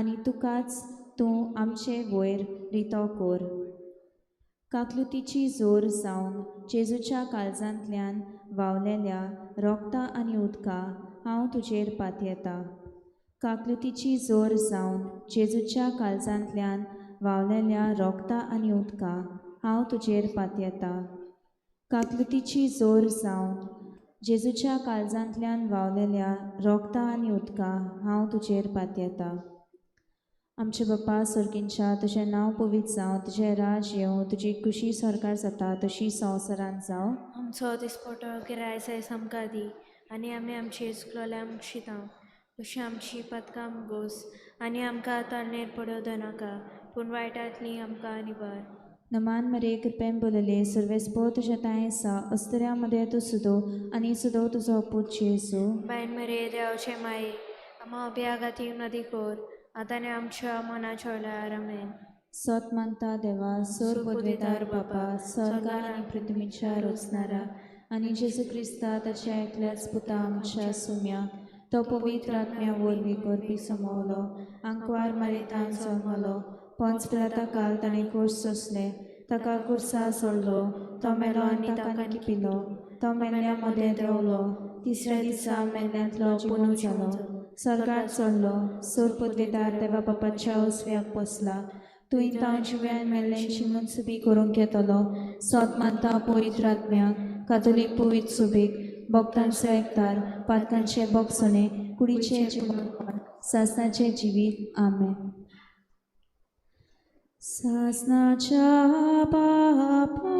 आनी तुकाच तूं आमचे वयर रितो कोर. काकलुतीची जोर जावन जेजूच्या काळजांतल्यान व्हांवलेल्या रोगता आनी उदका हांव तुजेर पातयेतां. काकलुतीची जोर जावन जेजूच्या काळजांतल्यान व्हांवलेल्या रोगता आनी उदका हांव तुजेर पातयेतां. काकलुतीची जोर जावन जेजूच्या काळजांतल्यान व्हांवलेल्या रोगता आनी उदका हांव तुजेर पातयेतां. आमचे बाप्पा सर्गींच्या तुजें नांव पवित्र जावं, तुजें राज येवं, तुजी खुशी स्वर्गार जाता तशी संवसारांत जावं. आमचो दिसपटो गिरायस आयज आमकां दी आनी आमी आमची इस्कुलांक शितां तशी आमची पदकां घोस आनी आमकां तरणेर पडोवं नाका पूण वायटांतली आमकां निवार. नमान मरे कृपेन बोलले सर्वेस्पो तुझ्या ताय आसा अस्तऱ्यामध्ये तूं सुदो आनी सुदो तुजो पूत जेजू. बायन मरे देवाचे माये आमा अभ्यागाती नदी कोर आतां आमच्या मनाच्या वेळार आमेन. सत मानता देवा सोर पदवेदार बापा स्वर्गार आनी पृथ्वीच्या रचणारा आनी जेजू क्रिस्ता ताच्या एकल्याच पुता आमच्या सुम्या तो पवित्र आत्म्या वरवीं करपी समवलो आंकवार मारितान जल्मलो पंच पिलाता काल ताणें कोर्स सोंसले ताका कुर्सा सोडलो तो मेलो आनी ताका लिपिलो तो मेल्ल्या मदें देंवलो तिसऱ्या दिसा मेल्ल्यांतलो पुनू जालो स्वर्गार चडलो सोर पदवेदार देवा बापाच्या उजव्याक बसला तुवें तांव जिव्यान मेल्ल्यांची मनसुबी करूंक येतलो सत मानता पवित्र आत्म्याक कातोलीक पवित्र सुबेक भक्तांचो एकतार पातकांचे बोगसणे कुडीचे जिवन सासणाचे जिवीत आमेन. सासणाच्या बापा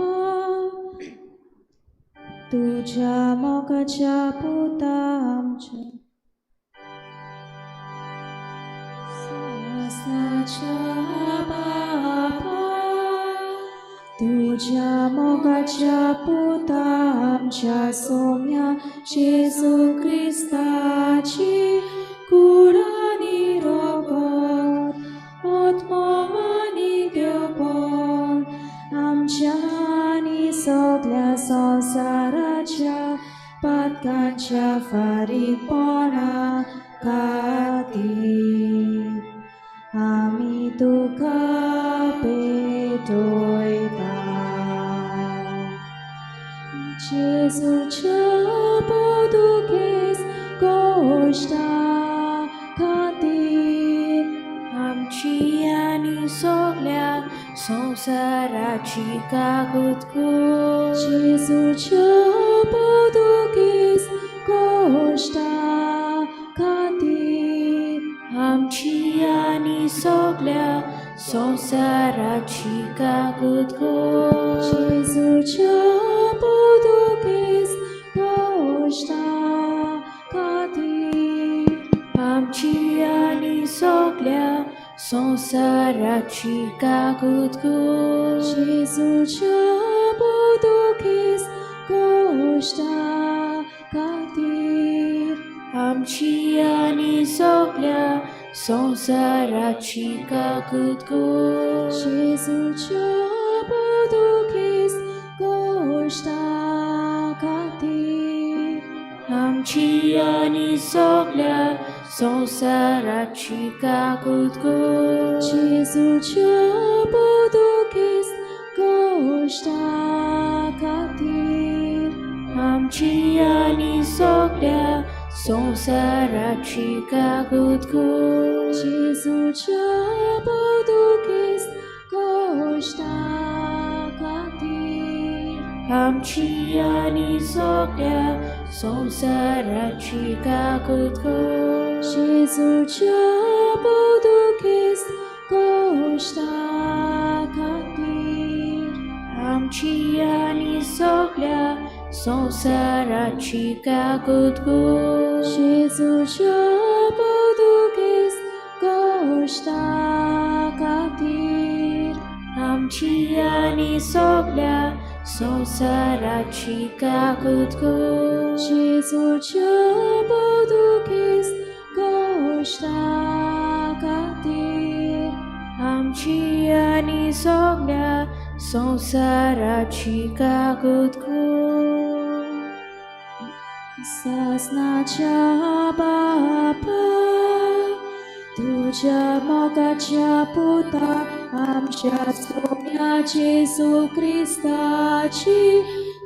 तुझ्या मोगाच्या पुता आमच्या सासणाच्या बापा तुझ्या मोगाच्या पुता आमच्या सोम्या जेजू क्रिस्ताची कुडानी रोगत आत्मावानी देवपण आमच्या आनी सगळ्या संवसाराच्या पातकांच्या फारीकपणा खातीर आमी तुका पेटयता. जेजूच्या पोदुकेस गोश्टा खातीर आमची आनी सगळ्या संवसाराची कागूद कर. जेजूच्या पोदुकेस गोश्टा खातीर आमची आनी सगळ्या संवसाराची कागूद कर. जेजूच्या पोदुकेस गोश्टा खातीर आमची आनी सगळ्या संवसाराची कागूद कर. जेजूच्या पोदुकेस गोश्टा खातीर आमची आनी सगळ्या संवसाराची कागूद कर. जेजूच्या पोदुकेस गोश्टा खातीर आमची आनी सगळ्या संवसाराची कागूद कर. जेजूच्या पोदुकेस गोश्टा खातीर आमची आनी सगळ्या संवसाराची कागूद कर. जेजूच्या पोदुकेस गोश्टा खातीर आमची आनी सगळ्या संवसाराची कागूद कर. जेजूच्या पोदुकेस गोश्टा खातीर आमची आनी सगळ्या संवसाराची कागूद कर. जेजूच्या पोदुकेस गोश्टा खातीर आमची आनी सगळ्या संवसाराची कागूद कर. जेजूच्या पोदुकेस गोश्टा खातीर आमची आनी सगळ्या संवसाराची कागूद कर. सासणाच्या बापा तुझ्या मोगाच्या पुता आमच्या सोम्या जेजू ख्रिस्ताची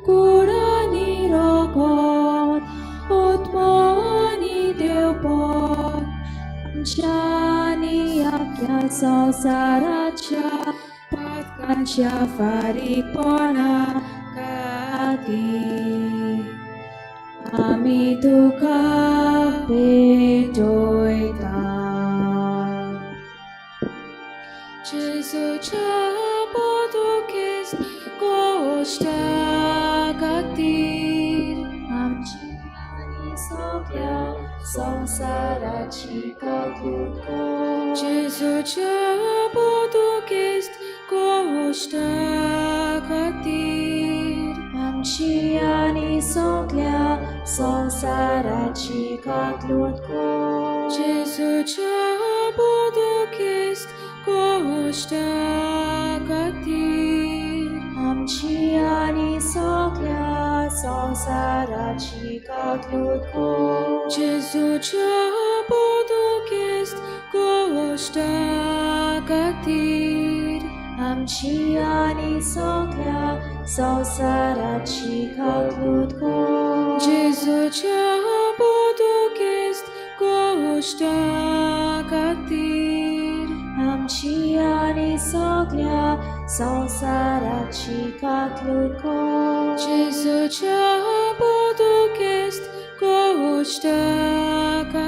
कूड आनी रगत आत्मानी देवपण आमच्यानी आख्या संवसाराच्या पातकांच्या फारीकपणा खातीर आमी तुका भेटयता. जेजूच्या बोदकेस्त गोश्टा खातीर आमची आनी सगळ्या संवसाराची काकूट कर. जेजूच्या बोदकेस्त गोश्टा खातीर आमची आनी सगळ्या संवसाराची काकूट कर. जेजूच्या बोदकेस्त गोश्टा खातीर आमची आनी सगळ्या संवसाराची काकूट कर. जेजूच्या बोदकेस्त गोश्टा खातीर आमची आनी सगळ्या संवसाराची काकूट कर. जेजूच्या बोदकेस्त गोश्टा खातीर आमची आनी सगळ्या संवसाराची काकूट कर. जेजूच्या बोदकेस्त गोश्टा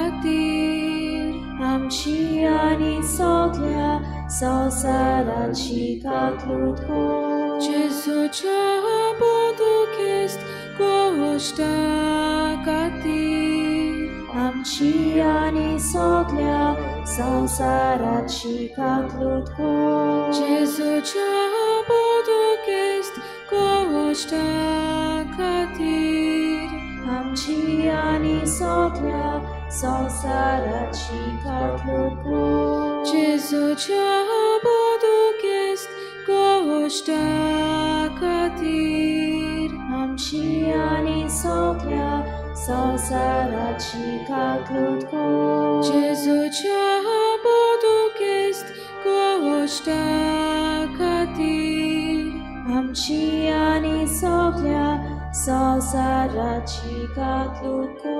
खातीर आमची आनी सगळ्या संवसाराची काकूट कर. जेजूच्या बोदकेस्त गोश्टा खातीर आमची आनी सगळ्या संवसाराची काकूट कर. जेजूच्या बोदकेस्त गोश्टा खातीर आमची आनी सगळ्या संवसाराची काकूट कर. जेजूच्या बोदकेस्त गोश्टा खातीर आमची आनी सगळ्या संवसाराची काकूट कर. जेजूच्या बोदकेस्त गोश्टा खातीर आमची आनी सगळ्या संवसाराची काकूट कर.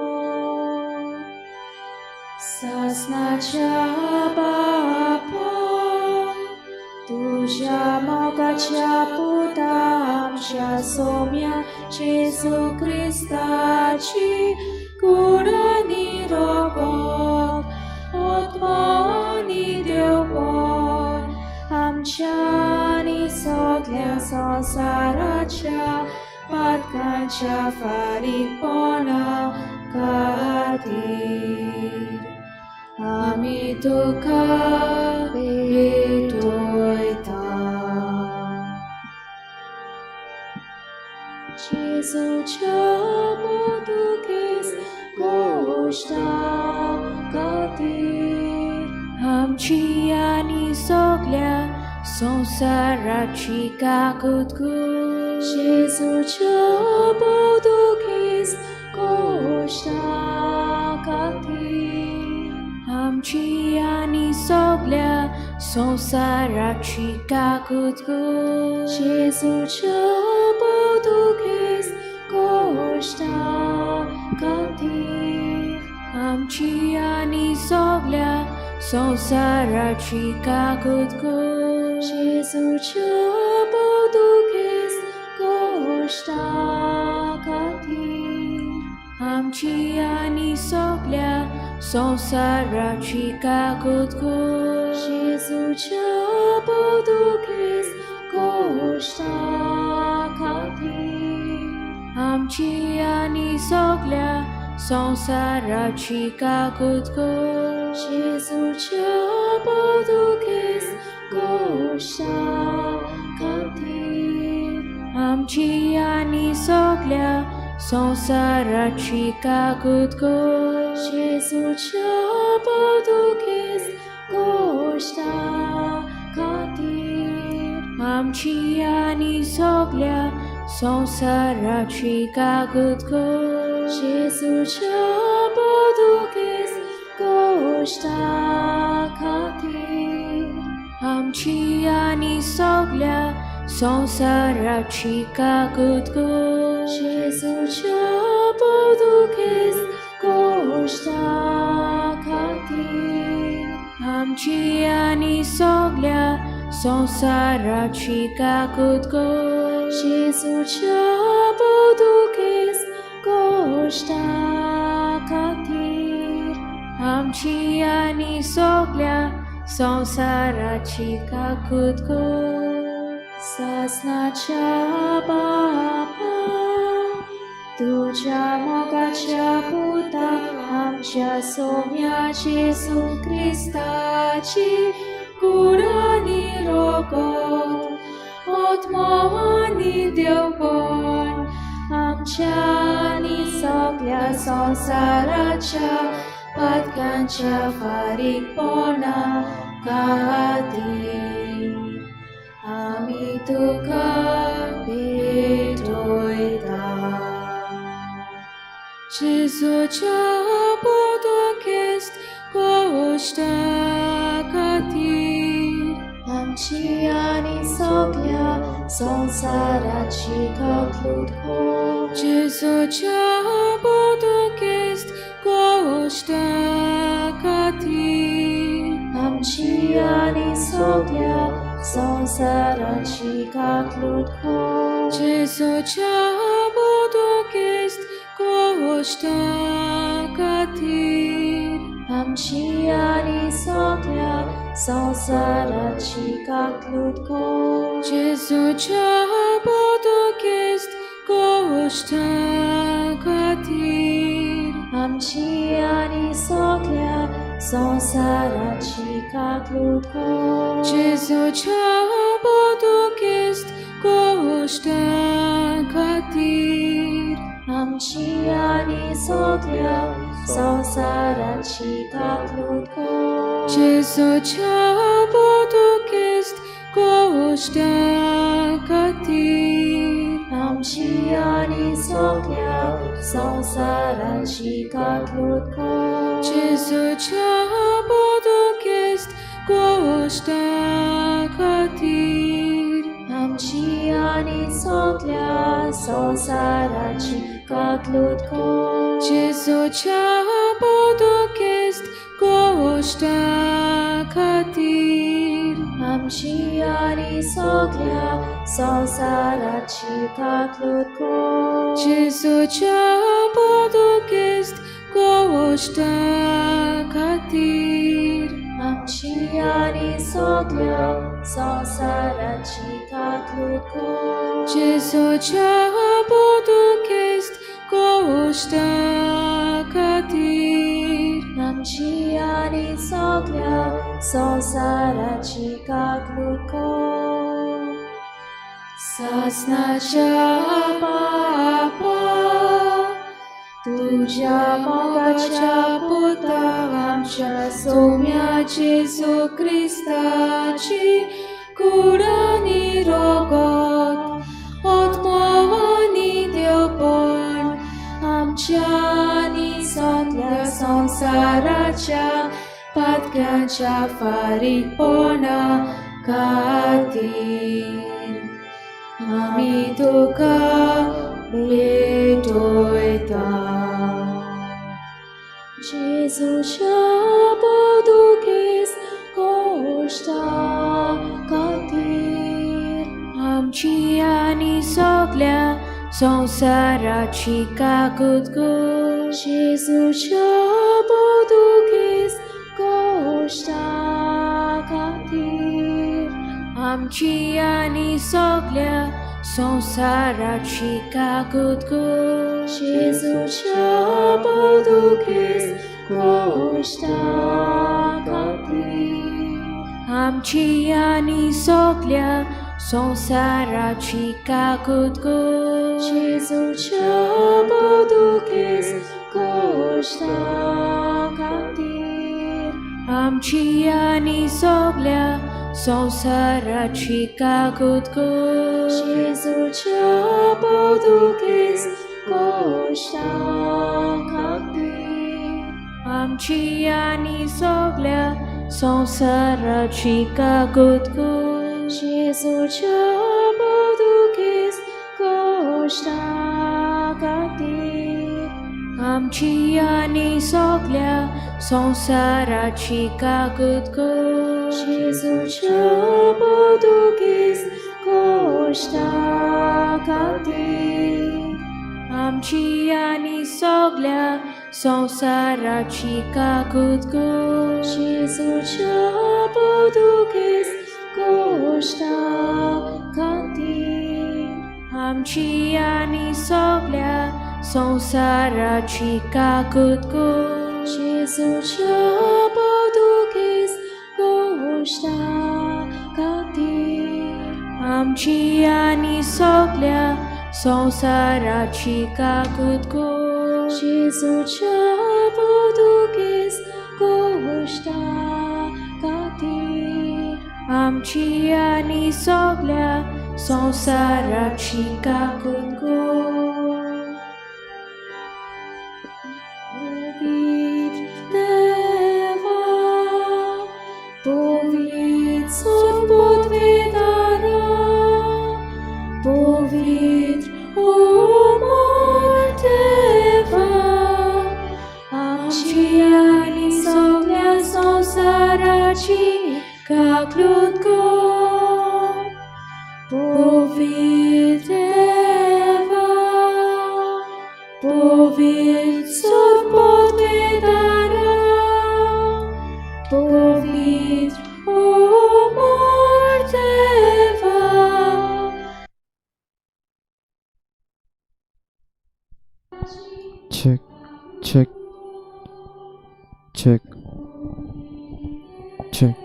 सासणाच्या बापा तुझ्या मोगाच्या पुता आमच्या सोम्या जेजू ख्रिस्ताची कूड आनी रगत आत्मानी देवपण आमच्या आनी सगळ्या संवसाराच्या पातकांच्या फारीकपणा खातीर आमी तुका भेटयता. जेजूच्या बोदकेस्त गोश्टा खातीर आमची आनी सगळ्या संवसाराची काकूट कर. जेजूच्या बोदकेस्त गोश्टा खातीर आमची आनी सगळ्या संवसाराची काकूट कर. जेजूच्या बोदकेस्त गोश्टा खातीर आमची आनी सगळ्या संवसाराची काकूट कर. जेजूच्या बोदकेस्त गोश्टा खातीर आमची आनी सगळ्या संवसाराची काकूट कर. जेजूच्या बोदकेस्त गोश्टा खातीर आमची आनी सगळ्या संवसाराची काकूट कर. जेजूच्या बोदकेस्त गोश्टा खातीर आमची आनी सगळ्या संवसाराची काकूट कर. जेजूच्या बोदकेस्त गोश्टा खातीर आमची आनी सगळ्या संवसाराची काकूट कर. जेजूच्या बोदकेस्त गोश्टा खातीर आमची आनी सगळ्या संसाराची काकूतको जेजूच्या पोर्तुगेज गोश्टा खातीर आमची आनी सगळ्या संसाराची काकूतको जेजूच्या पोर्तुगेज गोश्टा खातीर आमची आनी सगळ्या संसाराची काकूतको सासनाच्या बापा तुझ्या मोगाच्या पुता आमच्या सौम्या जेजू क्रिस्ताची कुडानी रोगोत आत्मावानी देवपण आमच्या आनी सगळ्या संसाराच्या पातकांच्या फारीकपणा खातीर आमी तुका भेटोयता. जेजूच्या पोर्तुगेज गोश्टा खातीर आमची आनी सगळ्या संसाराची काकूत हो जेजूच्या पोर्तुगेज गोश्टा खातीर आमची आनी सगळ्या संसाराची काकूत हो जेजूच्या पोर्तुगेज गोश्टा खातीर आमची आनी सगळ्या संसाराची काकूत हो जेजूच्या पोर्तुगेज गोश्टा खातीर आमची आनी सगळ्या संसाराची काकूत हो जेजूच्या पोर्तुगेज गोश्टा खातीर आमची आनी सगळ्या संसाराची काकूत हो जेजूच्या पोर्तुगेज गोश्टा खातीर आमची आनी सगळ्या संसाराची काकूत हो जेजूच्या पोर्तुगेज गोश्टा खातीर आमची आनी सगळ्या संसाराची काकूत हो जेजूच्या पोर्तुगेज गोश्टा खातीर आमची आनी सगळ्या संसाराची काकूत हो जेजूच्या पोर्तुगेज गोश्टा खातीर आमची आनी सगळ्या संसाराची काकूत हो जेजूच्या पोर्तुगेज गोश्टा खातीर आमची आनी सगळ्या संसाराची काकूत हो सासनाच्या बापा तुझ्या मोगाच्या पुता आमच्या सौम्या जेजू क्रिस्ताची कुडानी रोगोत आत्मावानी देवपण आमच्या आनी सगळ्या संसाराच्या पातकांच्या फारीकपणा खातीर आमी तुका भेटोयता. जेजूच्या पोर्तुगेज गोश्टा खातीर आमची आनी सगळ्या संसाराची काकूतको जेजूच्या पोर्तुगेज गोश्टा खातीर आमची आनी सगळ्या संसाराची काकूतको जेजूच्या पोर्तुगेज गोश्टा खातीर आमची आनी सगळ्या संसाराची काकूतको जेजूच्या पोर्तुगेज गोश्टा खातीर आमची आनी सगळ्या संसाराची काकूतको जेजूच्या पोर्तुगेज गोश्टा खातीर आमची आनी सगळ्या संवसाराची काकूत कर. जेजूच्या बोदुकेस कोश्टा खातीर आमची आनी सगल्या संवसाराची काकूत कर. जेजूच्या बोदुकेस कोश्टा खातीर आमची आनी सगल्या संवसाराची काकूत कर. जेजूच्या बोदुकेस कोश्टा खातीर आमची आनी सगल्या संवसाराची काकूत कर. जेजूच्या बोदुकेस कोश्टा खातीर आमची आनी सगल्या संवसाराची काकूत कर. जेजूच्या बोदुकेस कोश्टा खातीर आमची आनी सगल्या संवसाराची काकूत कर. पवित्र देवा, पवित्र सोबतवेदारा, पवित्र अमर देवा, आमची आनी सगल्या संवसाराची काकूत कर. पवित्र देवा, पवित्र सोबतवेदारा, पवित्र अमर देवा. Check, check, check, check.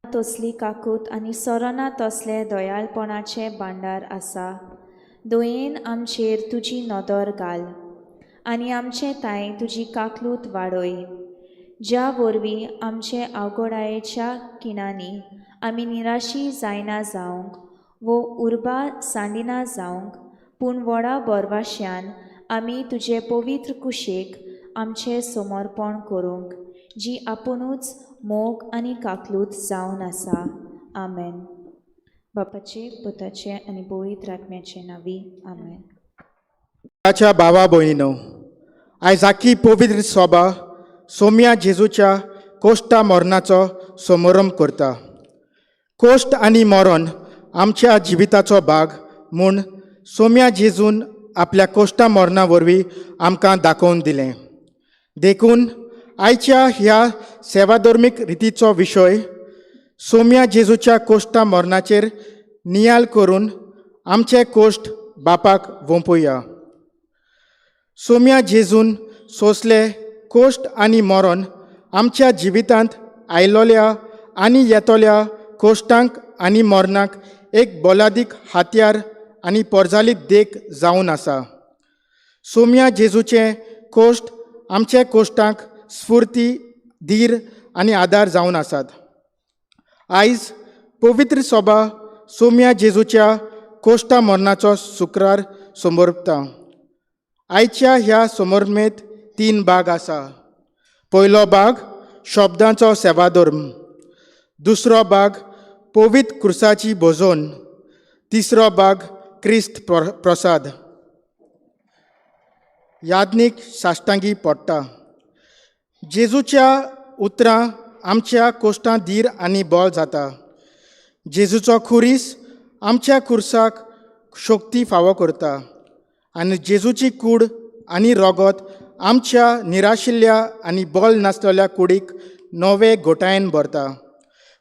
तसली काकूत आनी सोरोना तसले दयाळपणाचे भांडार आसा. दोयेन आमचेर तुजी नदर घाल आनी आमचे ताय तुजी काकलूत वाडय. ज्या वरवीं आमचे आवगोडायेच्या किणांनी आमी निराशी जायना जावंक वो उर्बा सांडिना जावंक, पूण व्हडा बोरवाश्यान आमी तुजे पवित्र कुशेक आमचें समर्पण करूंक, जी आपुणूच मोग आनी काकलूत जावन आसा. आमेन. बापाचे, पुताचे आनी पवित्र आत्म्याचे नांवी. आमेन. च्या भावा भयणीनो, आयज आखी पवित्र सभा सोम्या जेजूच्या कोश्टा मरणाचो समारंभ करता. कोश्ट आनी मरण आमच्या जिविताचो भाग म्हूण सोम्या जेजून आपल्या कोश्टा मरणा वरवीं आमकां दाखोवन दिलें. देखून आयच्या ह्या सेवाधर्मीक रितीचो विशय सोम्या जेजूच्या कोश्टा मरणाचेर नियाल करून आमचे कोश्ट बापाक वोंपुया. सोम्या जेजून सोंसले कोश्ट आनी मरण आमच्या जिवितांत आयलोल्या आनी येतोल्या कोश्टांक आनी मरणाक एक बोलादीक हात्यार आनी पोरजालीत देख जावन आसा. सोम्या जेजूचे कोश्ट आमचे कोश्टांक स्फूर्ती, धीर आनी आदार जावन आसात. आयज पवित्र सभा सोम्या जेजूच्या कोश्टा मरणाचो शुक्रार समोरता. आयच्या ह्या समोरमेत 3 भाग आसा. पयलो भाग शब्दांचो सेवाधर्म, दुसरो भाग पवित्र क्रुसाची भोजन, तिसरो भाग क्रिस्त प्रसाद. याज्ञीक साश्टांगी पडटा. जेजूच्या उतरां आमच्या कोश्टां धीर आनी बळ जाता. जेजूचो खुरीस आमच्या खुर्साक शक्ती फावो करता आनी जेजूची कूड आनी रगत आमच्या निराशिल्ल्या आनी बळ नासलेल्या कुडीक नवे घोटायेन भरता.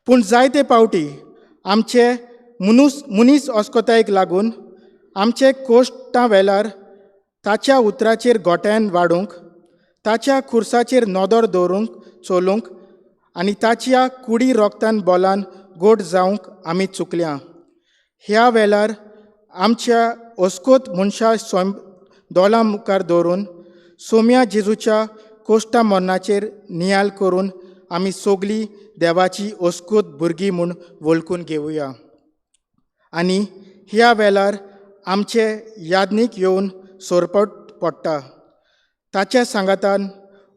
पूण जायते पावटी आमचे मनीस अस्कोतायेक लागून आमचे कोश्टां वेल्यार ताच्या उतराचेर गोट्यान वाडूंक, ताच्या खुर्साचेर नदर दवरूंक चलूंक आनी ताच्या कुडी रोगतान बोलान गोड जावंक आमी चुकल्या. ह्या वेळार आमच्या ओस्कोत मनशा दोळां मुखार दवरून सोम्या जेजूच्या कोश्टा मरणाचेर नियाल करून आमी सगळीं देवाची ओस्कोत भुरगीं म्हूण वळखून घेवया. आनी ह्या वेळार आमचे यादनीक येवन सोरपट पडटा. ताच्या सांगातान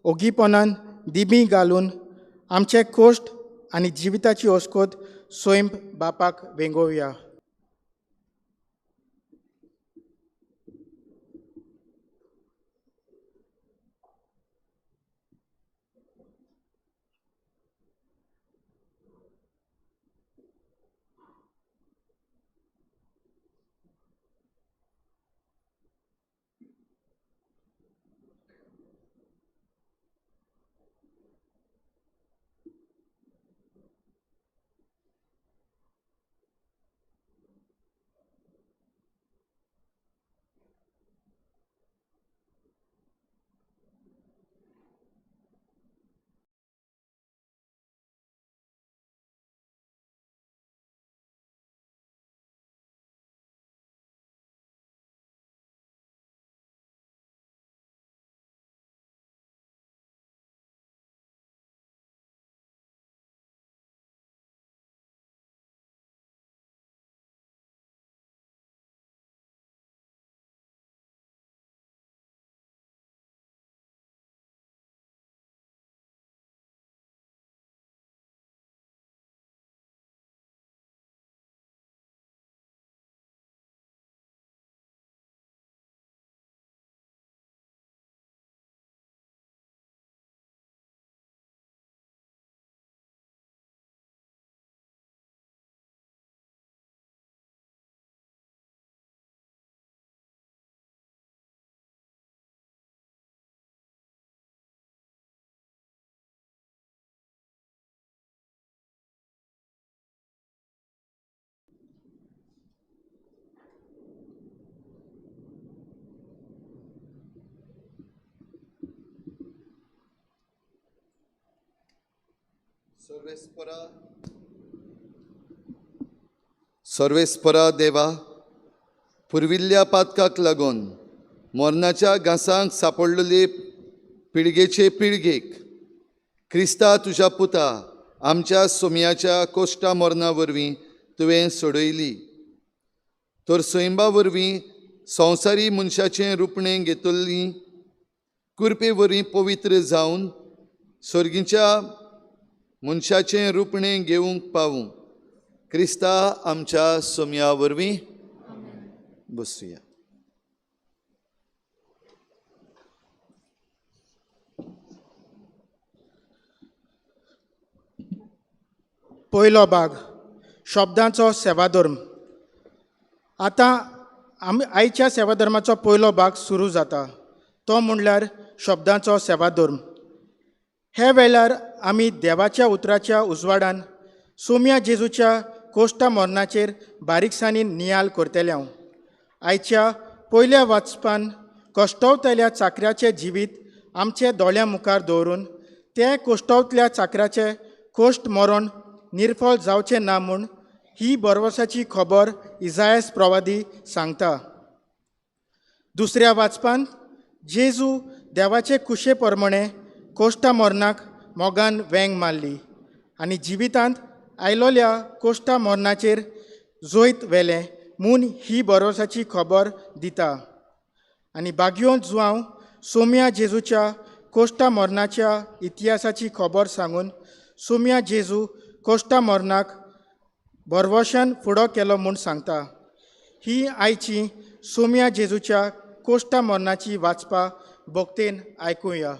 ओगीपणान दिबी घालून आमचे कोश्ट आनी जिविताची ओस्कोत स्वयं बापाक वेंगोवया. सर्वेस्परा देवा, पुर्विल्ल्या पातकाक लागून मरणाच्या घासांक सापडलेले पिळगेचे पिळगेक क्रिस्ता तुज्या पुता आमच्या सोम्याच्या कोश्टा मरणा वरवीं तुवें सोडयली. तर सैंबा वरवीं संवसारी मनशाचें रुपणें घेतिल्ली कुरपे वरवीं पवित्र जावन सर्गीच्या मनशाचें रुपणें घेवंक पावूं. क्रिस्ता आमच्या सोम्या वरवीं बसुया. पयलो भाग शब्दांचो सेवाधर्म. आतां आयच्या सेवाधर्माचो पयलो भाग सुरू जाता, तो म्हणल्यार शब्दांचो सेवाधर्म. हे वेळार आमी देवाच्या उतराच्या उजवाडान सोम्या जेजूच्या कोश्टा मरणाचेर बारीकसाणेन नियाल करतले. आयच्या पयल्या वाचपान कोश्टावतल्या चाकऱ्याचें जिवीत आमचे दोळ्यां मुखार दवरून ते कोश्टावतल्या चाकऱ्याचें कोश्ट मरण निर्फळ जावचें ना म्हूण ही बरवसाची खबर इसायास प्रवादी सांगता. दुसऱ्या वाचपान जेजू देवाचे कुशे प्रमाणे कोश्टा मरणाक मोगान वेंग मारली आनी जिवितांत आयलोल्या कोश्टा मरणाचेर जोयत वेलें म्हूण ही बरवसाची खबर दिता. आनी बागयोन जुवांव सोम्या जेजूच्या कोश्टा मरणाच्या इतिहासाची खबर सांगून सोम्या जेजू कोश्टा मरणाक बरवशान फुडो केलो म्हूण सांगता. ही आयची सोम्या जेजूच्या कोश्टा मरणाची वाचपा भोगतेन आयकुया.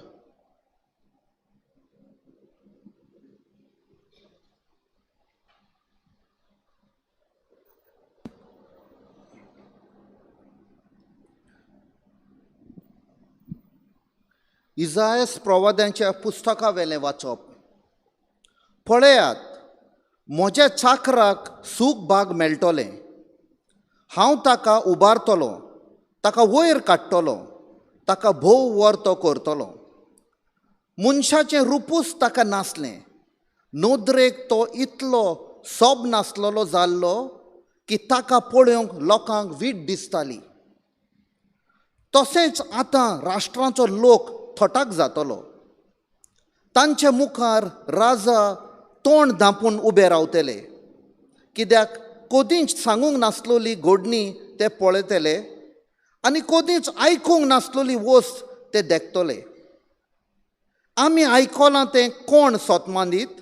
इसायास प्रवाद्यांच्या पुस्तका वेलें वाचप. पळयात, म्हज्या चाकराक सूख भाग मेळटलें. हांव ताका उबारतलो, ताका वयर काडटलो, ताका भोव वर तो करतलो. मनशाचें रुपूस ताका नासलें, नोदरेक तो इतलो सोब नासलोलो जाल्लो की ताका पळोवंक लोकांक वीट दिसताली. तशेंच आतां राष्ट्रांचो लोक थोटाक जातलो. तांचे मुखार राजा तोंड धांपून उबे रावतले, कित्याक कदींच सांगूंक नासलोली घडणी ते पळयतले आनी कदींच आयकूंक नासलोली वस्त ते देखतले. आमी आयकलां तें कोण सोतमांदीत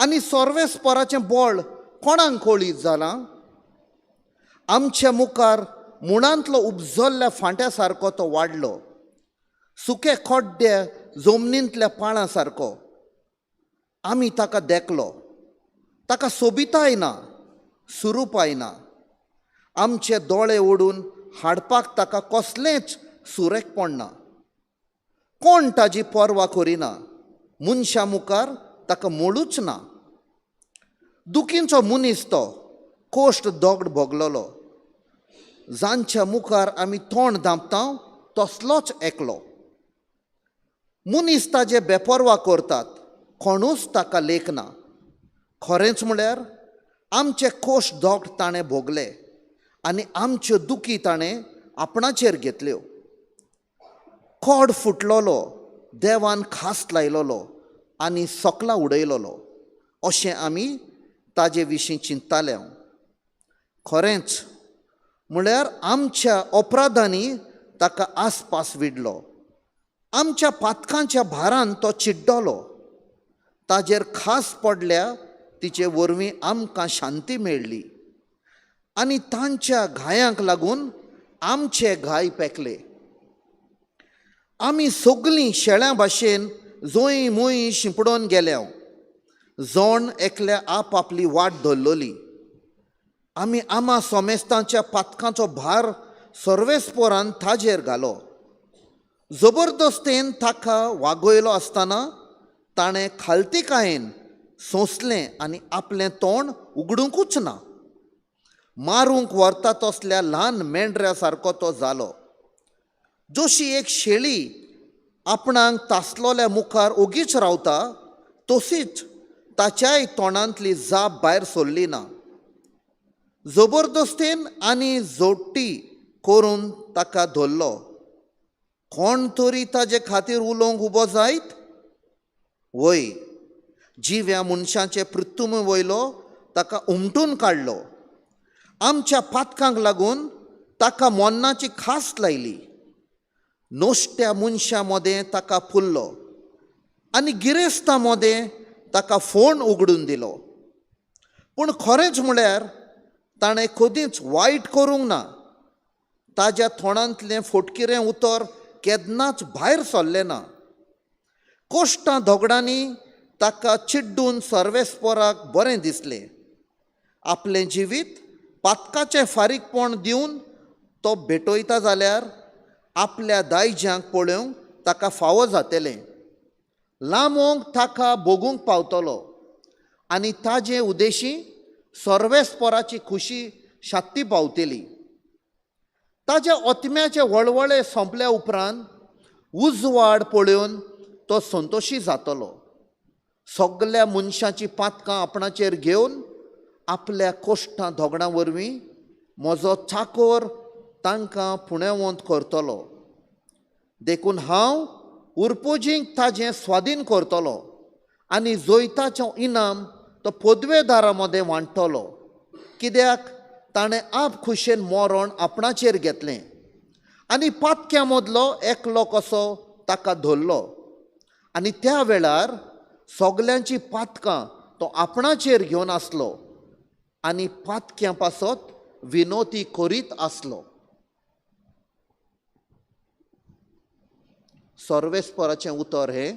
आनी सोर्वेस्पराचें बळ कोणाक कळीत जालां. आमच्या मुखार मुळांतलो उपजल्ल्या फांट्या सारको तो वाडलो, सुके खोड्डे जमनींतल्या पाळा सारको. आमी ताका देखलो, ताका सोबिताय ना, सुरूपाय ना. आमचे दोळे ओडून हाडपाक ताका कसलेंच सुरेखपण ना. कोण ताजी पर्वा करिना, मनशा मुखार ताका मोडूच ना. दुखींचो मनीस तो कोश्ट दोगड भोगलोलो, जांच्या मुखार आमी तोंड धांपता तसलोच एकलो. मनीस ताजे बेपर्वा करतात, कोणूच ताका लेखना. खरेंच म्हळ्यार आमचे कोश्ट दोगड ताणें भोगले आनी आमच्यो दुखी ताणें आपणाचेर घेतल्यो. खोड फुटलोलो देवान खास लायलोलो आनी सोकला उडयलोलो अशें आमी ताजे विशीं चिंतताले. खरेंच म्हळ्यार आमच्या अपराधांनी ताका आसपास विडलो. आमच्या पातकांच्या भारान तो चिड्डलो. ताजेर खास पडल्या तिचे वरवीं आमकां शांती मेळ्ळी आनी तांच्या घायांक लागून आमचे घाय पेकले. आमी सगळीं शेळ्या भाशेन जोय मोय शिंपडोन गेल्या, जोण एकल्या आपआपली वाट धरलोली. आमी आमा सोमेस्तांच्या पातकांचो भार सर्वेस्पोरान ताजेर घालो. जबरदस्तेन ताका वागयलो आसतना ताणें खालतीकायेन सोंसलें आनी आपलें तोंड उगडूंकूच ना. मारूंक व्हरता तसल्या ल्हान मेंढऱ्या सारको तो जालो. जशी एक शेळी आपणाक तासलोल्या मुखार ओगीच रावता, तशीच ताच्याय तोंडांतली जाप भायर सरली ना. जबरदस्तेन आनी जोडटी करून ताका धरलो. कोण तरी ताजे खातीर उलोवंक उबो जायत? वय, जिव्या मनशाचे पृथ्वी वयलो ताका उमटून काडलो. आमच्या पातकांक लागून ताका मोन्नाची खास लायली. नोश्ट्या मनशां मदें ताका फुल्लो आनी गिरेस्तां मदें ताका फोण उगडून दिलो. पूण खरेंच म्हळ्यार ताणें कदींच वायट करूंक ना. ताज्या तोंडांतलें फटकिरें उतर केन्नाच भायर सरलें ना. कोश्टां दोगडांनी ताका चिड्डून सर्वेस्पोराक बरें दिसलें. आपलें जिवीत पातकाचें फारीकपण दिवन तो भेटयता जाल्यार आपल्या दायजांक पळोवंक ताका फावो जातलें. लांबोंक ताका भोगूंक पावतलो आनी ताजे उदेशी सर्वेस्पोराची खुशी शात्ती पावतली. ताज्या ओतम्याचे वळवळे सोंपल्या उपरांत उजवाड पळोवन तो संतोशी जातलो. सगल्या मनशांची पातकां आपणाचेर घेवन आपल्या कोश्टां दोगडां वरवीं म्हजो चाकोर तांकां पुण्यवंत करतलो. देखून हांव उरपोजींक ताजें स्वाधीन करतलो आनी जोैताचें इनाम तो पदवेदारा मदें वांटतलो, कित्याक ताणें आप खुशेन मरण आपणाचेर घेतलें आनी पातक्या मदलो एकलो कसो ताका धरलो. आनी त्या वेळार सगल्यांची पातकां तो आपणाचेर घेवन आसलो आनी पातक्यां पासत विनोती करीत आसलो. सर्वेस्पराचें उतर हें,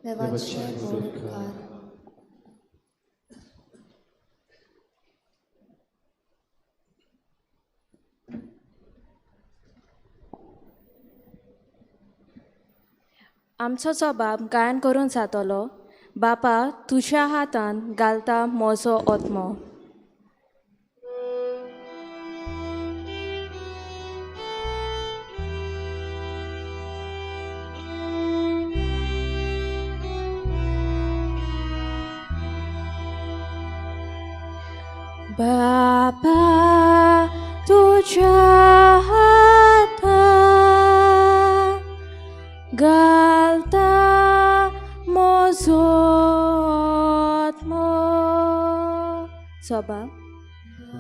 देवाचे गोड उपकार. आमचो जबाब गायन करून जातलो. बापा, तुज्या हातान घालता म्हजो ओतमो. बापा तुझ्या हातात घालता म्हजो आत्मो. सोबा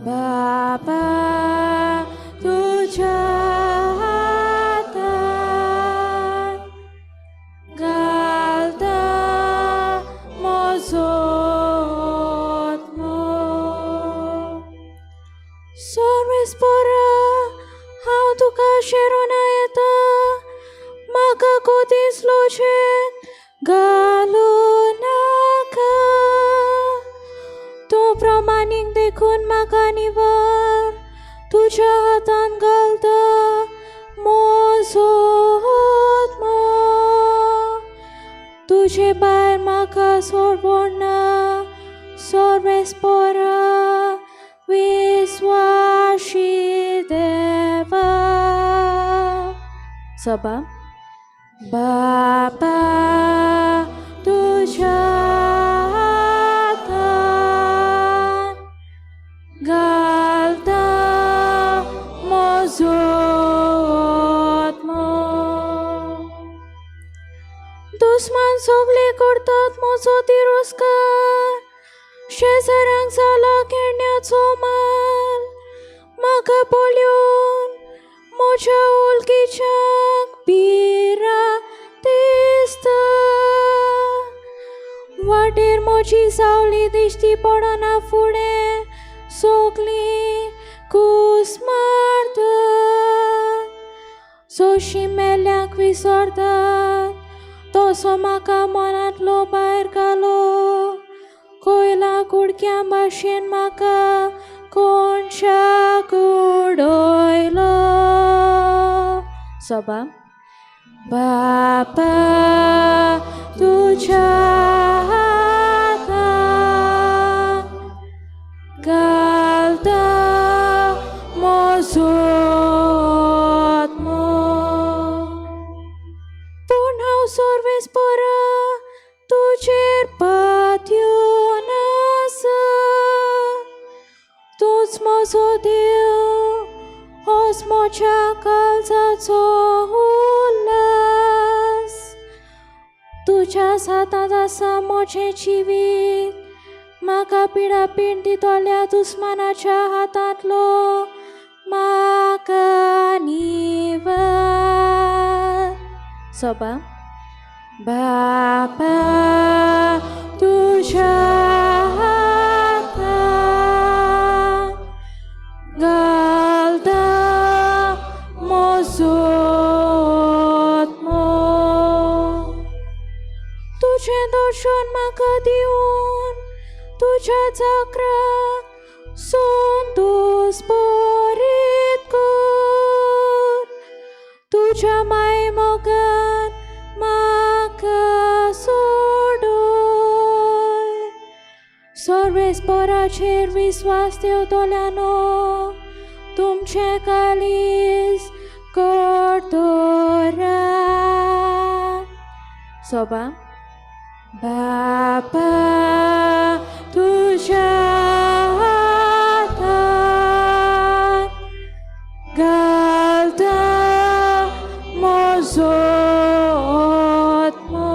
बापा तुझ्या हातात घालता म्हजो आत्मो. सर्वेस्परा हांव तुका शेरोना येता, म्हाका कोदीस लोचेन घालूं नाका. तूं प्रमाणीक देखून म्हाका निवार, तुज्या हातान घालता म्हजो आत्मो. तुजे भायर म्हाका सोडवना सर्वेस्परा विस्वाशी देवा. सोबा बापा तुझ्या हातान घालता म्हजो आत्मो. दुस्मान सगळे करतात म्हजो तिरस्कार, शेजाऱ्यांक जाला खेळण्याचो माल. म्हाका पळोवन म्हज्या वळखीच्यांक पिरा दिसता. वाटेर म्हजी सावली दिश्टी पडना फुडें सगळीं कूस मारतात. सोशी मेल्यांक विसरतात तसो म्हाका मनांतलो भायर घालो. कोयला कुडक्या भाशेन म्हाका कोणशाक उडयलो. सोबा बापा तुझ्या हातान घालता म्हजो आत्मो. पूण हांव सर्वेस्परा तुजेर पातयेवन आसा. तूंच म्हजो देव, होच म्हज्या काळजाचो उल्हास. तुज्या हातांत आसा म्हजें जिवीत, म्हाका पिडापीड दितल्या दुस्मानाच्या हातांतलो म्हाका निवार. सोबा बापा तुझ्या हातान घालता म्हजो आत्मो. तुजें दर्शन म्हाका दिवन तुज्या जागराक संतोष बरीत कर. तुज्या माये मोगान म्हाका सोडय. सर्वेस्पराचेर विस्वास देवतल्यानो तुमचें कालीस करतोरात. सोबा बापा तुझ्या हातान घालता म्हजो आत्मो.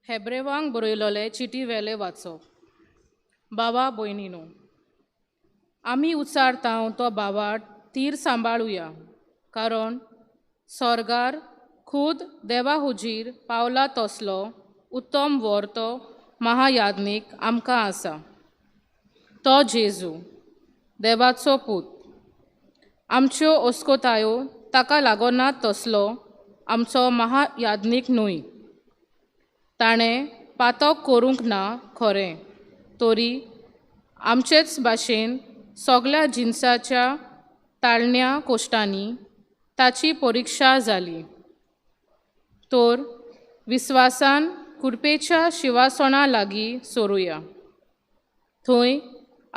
हेब्रेवांक बरयलोले चिटी वेले वाचप. बावा भयणीनो, आमी उचारतांव तो बावाट तीर सांबाळुया, कारण स्वर्गार खूद देवा हुजीर पावला तसलो उत्तम वर तो महायाज्ञीक आमकां आसा. तो जेजू देवाचो पूत. आमच्यो ओस्कोतायो ताका लागोनात तसलो आमचो महायाज्ञीक न्हय. ताणें पातक करूंक ना खरें, तरी आमचेच भाशेन सगळ्या जिन्साच्या ताळण्या कोश्टांनी ताची परिक्षा जाली. तर विस्वासान कुडपेच्या शिवासणा लागीं सोरुया. थंय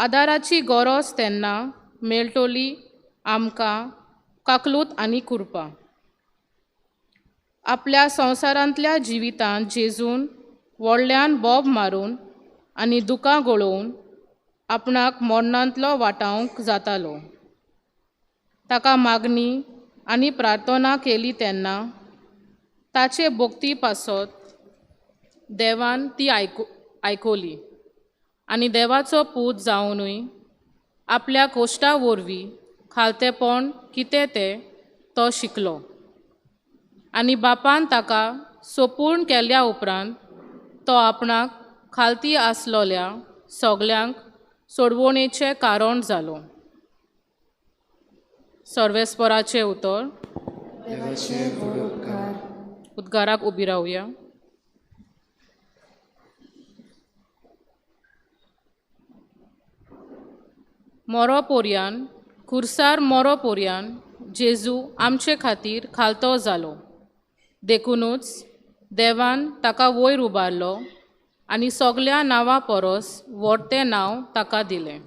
आदाराची गरज तेन्ना मेळटली आमकां काकलूत आनी कुरपा. आपल्या संवसारांतल्या जिवितांत जेजून व्हडल्यान बोब मारून आनी दुकां गळोवन आपणाक मरणांतलो वाटावंक जातालो. ताका मागणी आनी प्रार्थना केली तेन्ना ताचे भोगती पासत देवान ती आयकली आनी देवाचो पूत जावनूय आपल्या कोश्टा वरवीं खालतेपण कितें तें तो शिकलो आनी बापान ताका सोपून केल्या उपरांत तो आपणाक खालती आसलोल्या सगल्यांक सोडवणेचें कारण जालो. सर्वेस्पराचें उतर. उद्गाराक उबी रावया. मोरो पोरयान खुर्सार मोरो पोरयान जेजू आमचे खातीर खालतो जालो. देखूनच देवान ताका वयर उबारलो आनी सगल्या नांवां परस व्हडतें नांव ताका दिलें.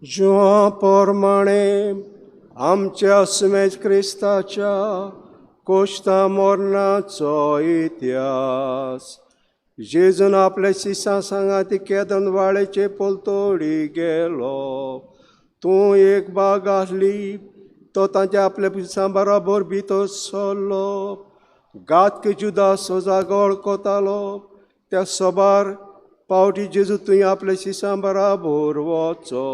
जिवा पोरमाणे आमच्या सुमेज क्रिस्ताच्या कोश्ता मरणाचो इतिहास. जेजून आपल्या शिसां सांगात केदन वाळेचे पोलतोडी गेलो. तूं एक बाग आसली तो तांच्या आपल्या पिसां बराबर भितर सरलो. गातके जुदास जागो वळखतालो त्या सोबार पावटी जेजू तुवें आपल्या शिसां बराबर वचो.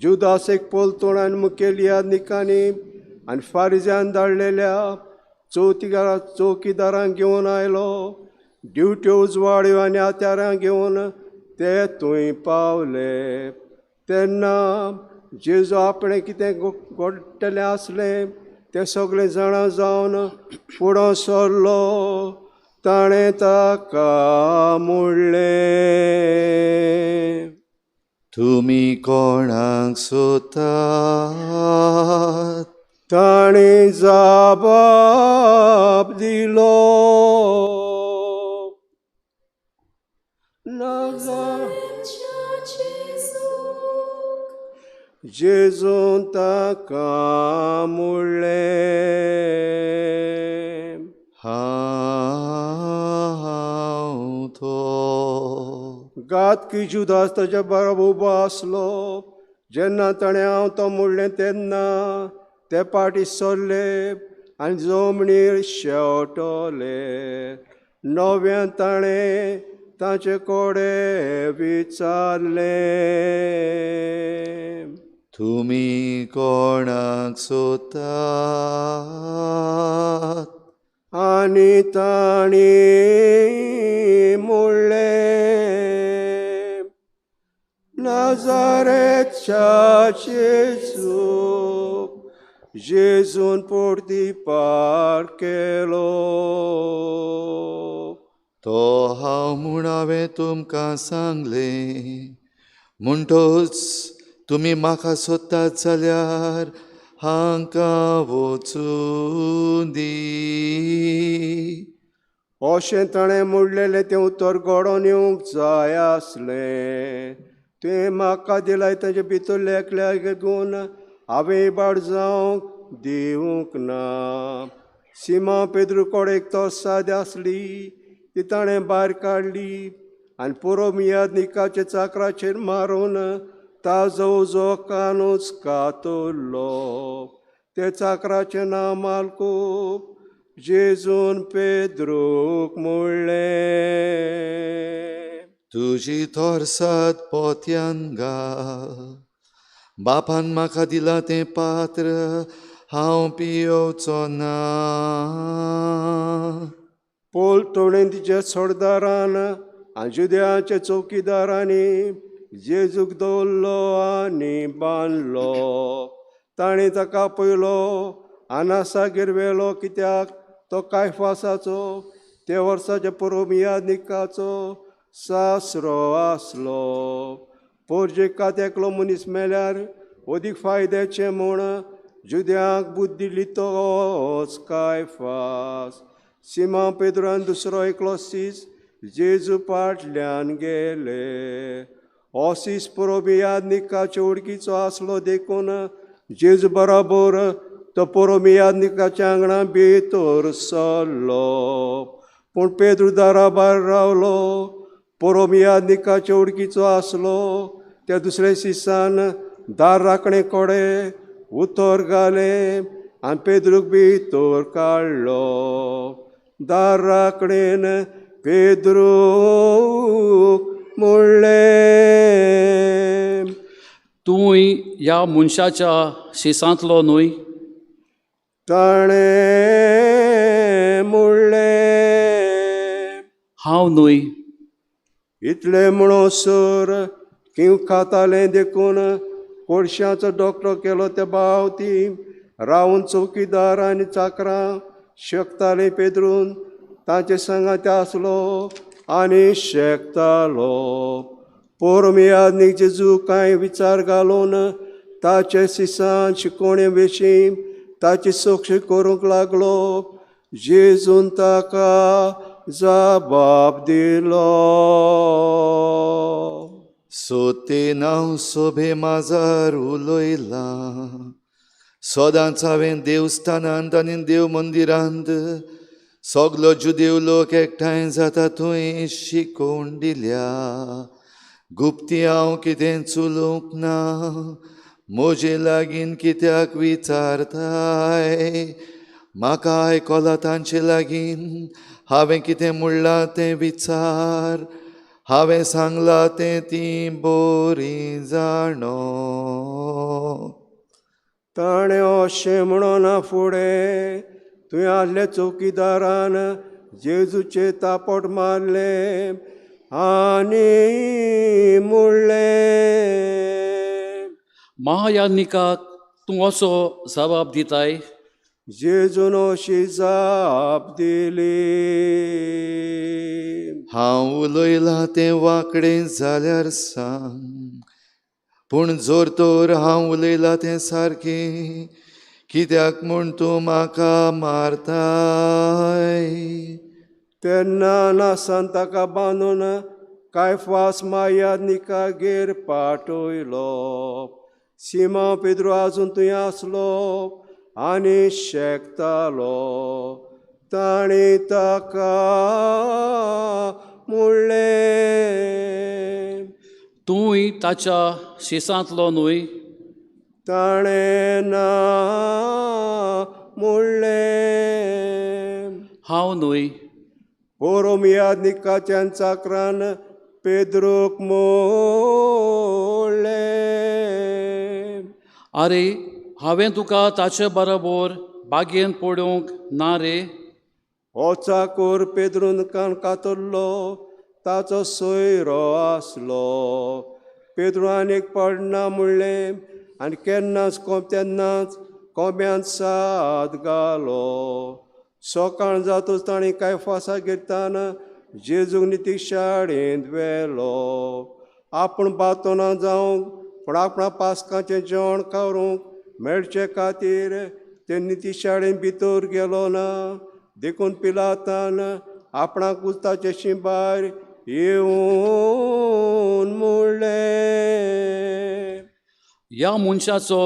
जुदास एक पोलतोणान मुखेलिया निकांनी आनी फारिज्यान धाडलेल्या चौकीदारांक घेवन आयलो. ड्युट्यो उजवाड्यो आनी हात्यारां घेवन ते थंय पावले. तेन्ना जेजू आपणें कितें घडटलें आसलें तें सगळें जाणा जावन फुडो सरलो. ताणें ताका म्हणलें, तुमी कोणाक सोदतात? ताणें जाबाब दिलो, जेजून ताका म्हणलें, हांव तो. गातकी जुदास ताच्या बरोबर उबो आसलो. जेन्ना ताणें हांव तो म्हणलें तेन्ना ते पाटी सरले आनी जमनीर शेवटले. नव्यान ताणें ताचे कोडे विचारलें, तुमी कोणाक सोदतात? आनी ताणीं म्हणलें, नाजारेतच्या जेजू. जेजून परती पार केलो, तो हांव म्हूण हांवें तुमकां सांगलें. म्हणटोच तुमी म्हाका सोदतात जाल्यार हांकां वचून दी. अशें ताणें म्हणलेलें तें उतर घडोवन येवंक जाय आसलें. तुवें म्हाका दिलाय ताचे भितर एकल्याक घेवन हांवें इबाड जावंक दिवंक ना. सिमा पेद्रू कोडेक तो साद आसली ती ताणें भायर काडली आनी पुरो मियाद निकाचे चाकराचेर मारून ताजो उजो कानूच कातरलो. ते चाकराचें नांव माल्को. जेजून पेद्रूक म्हणलें, तुजी तोरसाद पोत्यान घाल. बापान म्हाका दिलां तें पात्र हांव पियोवचो ना. पोलतोणें तिच्या सरदारान आनी जुद्याच्या चौकीदारांनी जेजूक दवरलो आनी बांदलो. ताणें ताका पयलो आनासागेर व्हेलो, कित्याक तो कायफासाचो ते वर्साच्या पुरोमियानिकाचो सासरो आसलो. पोर्जेकात एकलो मनीस मेल्यार अदीक फायद्याचें म्हूण जुद्यांक बुद्ध दिली तोच कायफास. सिमा पेद्रान दुसरो एकलो सीस जेजू फाटल्यान गेले. हो सीस पुरोमियानिकाच्या उडकीचो आसलो देखून जेजू बरोबर तो पुरोमियानिकाच्या आंगणा भितर सरलो. पूण पेद्रू दारा भायर रावलो. पुरोमियानिकाच्या उडकीचो आसलो. त्या दुसऱ्या सिसान दार राखणे कोडे उतर घाले आनी पेद्रूक भितर काडलो. दार राखणेन पेद्रूक म्हणलें, तूंय ह्या मनशाच्या शिसांतलो न्हय? ताणें म्हणलें, हांव न्हय. इतलें म्हणसर किंव खातालें देखून कोळशाचो डॉक्टर केलो त्या बावती रावन चौकीदार आनी चाकरां शेकतालीं पेद्रून तांचे सांगाते आसलो आनी शेकतालो. पुरोमियानिक जेजू कांय विचार घालून ताचे सिसान शिकोवणे विशीं ताची सोक्षी करूंक लागलो. जेजून ताका जबाब दिलो, सोतेन हांव सोबे माजार उलोयलां. सदांच हांवें देवस्थानांत आनी देव मंदिरांत सगलो जुदेव लोक एकठांय जाता थंय शिकोवन दिल्या. गुप्ती हांव कितें चुलोवंक ना. म्हजे लागीं कित्याक विचारताय? म्हाका आयकलां तांचे लागीं हांवें कितें म्हणलां तें विचार. हांवें सांगलां तें ती बरी जाणो. ताणें अशें म्हणना फुडें थंय आसल्या चौकीदारान जेजूचे तापट मारले आनी म्हणलें, महायानिकाक तूं असो जबाब दिताय? जेजून अशी जाप दिली, हांव उलयलां तें वांकडें जाल्यार सांग. पूण जोर तर हांव उलयलां तें सारकें, कित्याक म्हूण तूं म्हाका मारताय? तेन्ना नासान ताका बांदून कायफास महायानिकागेर पाठयलो. सिमा पेद्रू आजून थंय आसलो आनी शेकतालो. ताणें ताका म्हणलें, तूंय ताच्या शिसांतलो न्हय? ताणें ना म्हणलें, हांव न्हय. पुरोमियानिकाच्या चाकरान पेद्रूक म्हणलें, आरे, हांवें तुका ताचे बरोबर बागेन पडोवंक ना रे. हो चाकर पेद्रून कान कातरलो ताचो सोयरो आसलो. पेद्रू आनीक पडना म्हणलें आनी केन्नाच तेन्नाच कोंब्यांत साद घालो. सकाळ जातूच ताणें कायफासागेर तान जेजूक नितीक शाळेंत व्हेलो. आपूण बातोना जावंक पूण आपणा पास्काचें जेवण करूंक मेळचे खातीर ते नितीक शाळेंत भितर गेलो ना. देखून पिलातान आपणाकूच ताचे शिंबार येवन म्हणलें, ह्या मनशाचो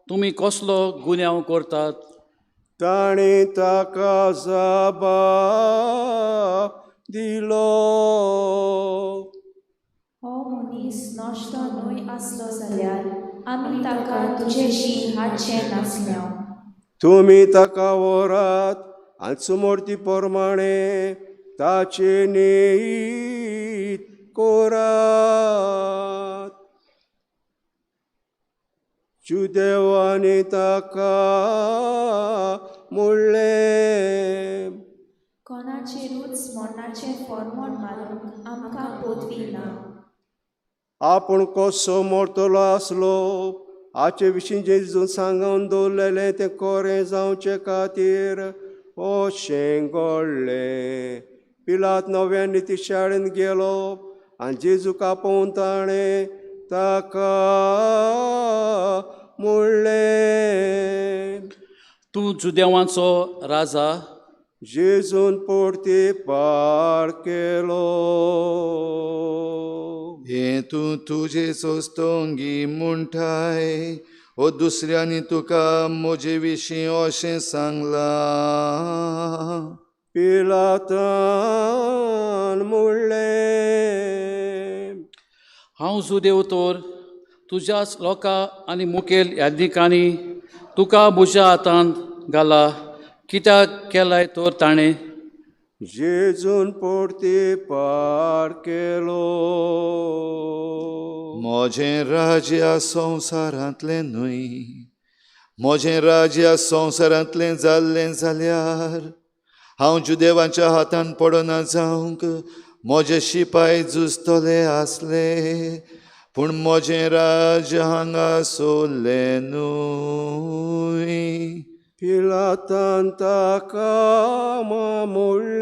तुमी कसलो गुन्यांव करतात? ताणें ताका जबाब दिलो, हो मनीस नश्ट न्हय आसलो जाल्यार आमी ताका तुजेशी हाडचें नासलें. तुमी ताका व्हरात आनी सुमोरती प्रमाणें ताचे नेत कोरात. जुदेवानी ताका म्हणलें, कोणाचेरूच मोडणाचें फॉर्मोण मारूंक आमकां पोतवी ना. आपूण कसो मोडटलो आसलो हाचे विशीं जेजून सांगून दवरलेलें तें खरें जावचे खातीर अशें घडलें. पिलात नव्यान ती शाळेन गेलो आनी जेजूक आपोवन ताणें ताका म्हणलें. तूं जुदेवांचो राजा. जेजून परती पार केलो. हे तूं तुजे सोस्तोंगी म्हणटाय ओ दुसऱ्यांनी तुका म्हजे विशीं अशें सांगलां. पिलातान म्हणलें. हांव जुदेव तर तुज्याच लोकां आनी मुखेल यादीकांनी तुका म्हज्या हातांत घाला. कित्याक केलाय तर ताणें. जेजून परती पार केलो. म्हजें राज्य ह्या संवसारांतलें न्हय. म्हजें राज्य ह्या संवसारांतलें जाल्लें जाल्यार हांव जुदेवांच्या हातान पडना जावंक म्हजे शिपाय झुजतले आसले. पूण म्हजें राज्य हांगा सोल्लें न्हय. पिलातान ताका म्हणलें.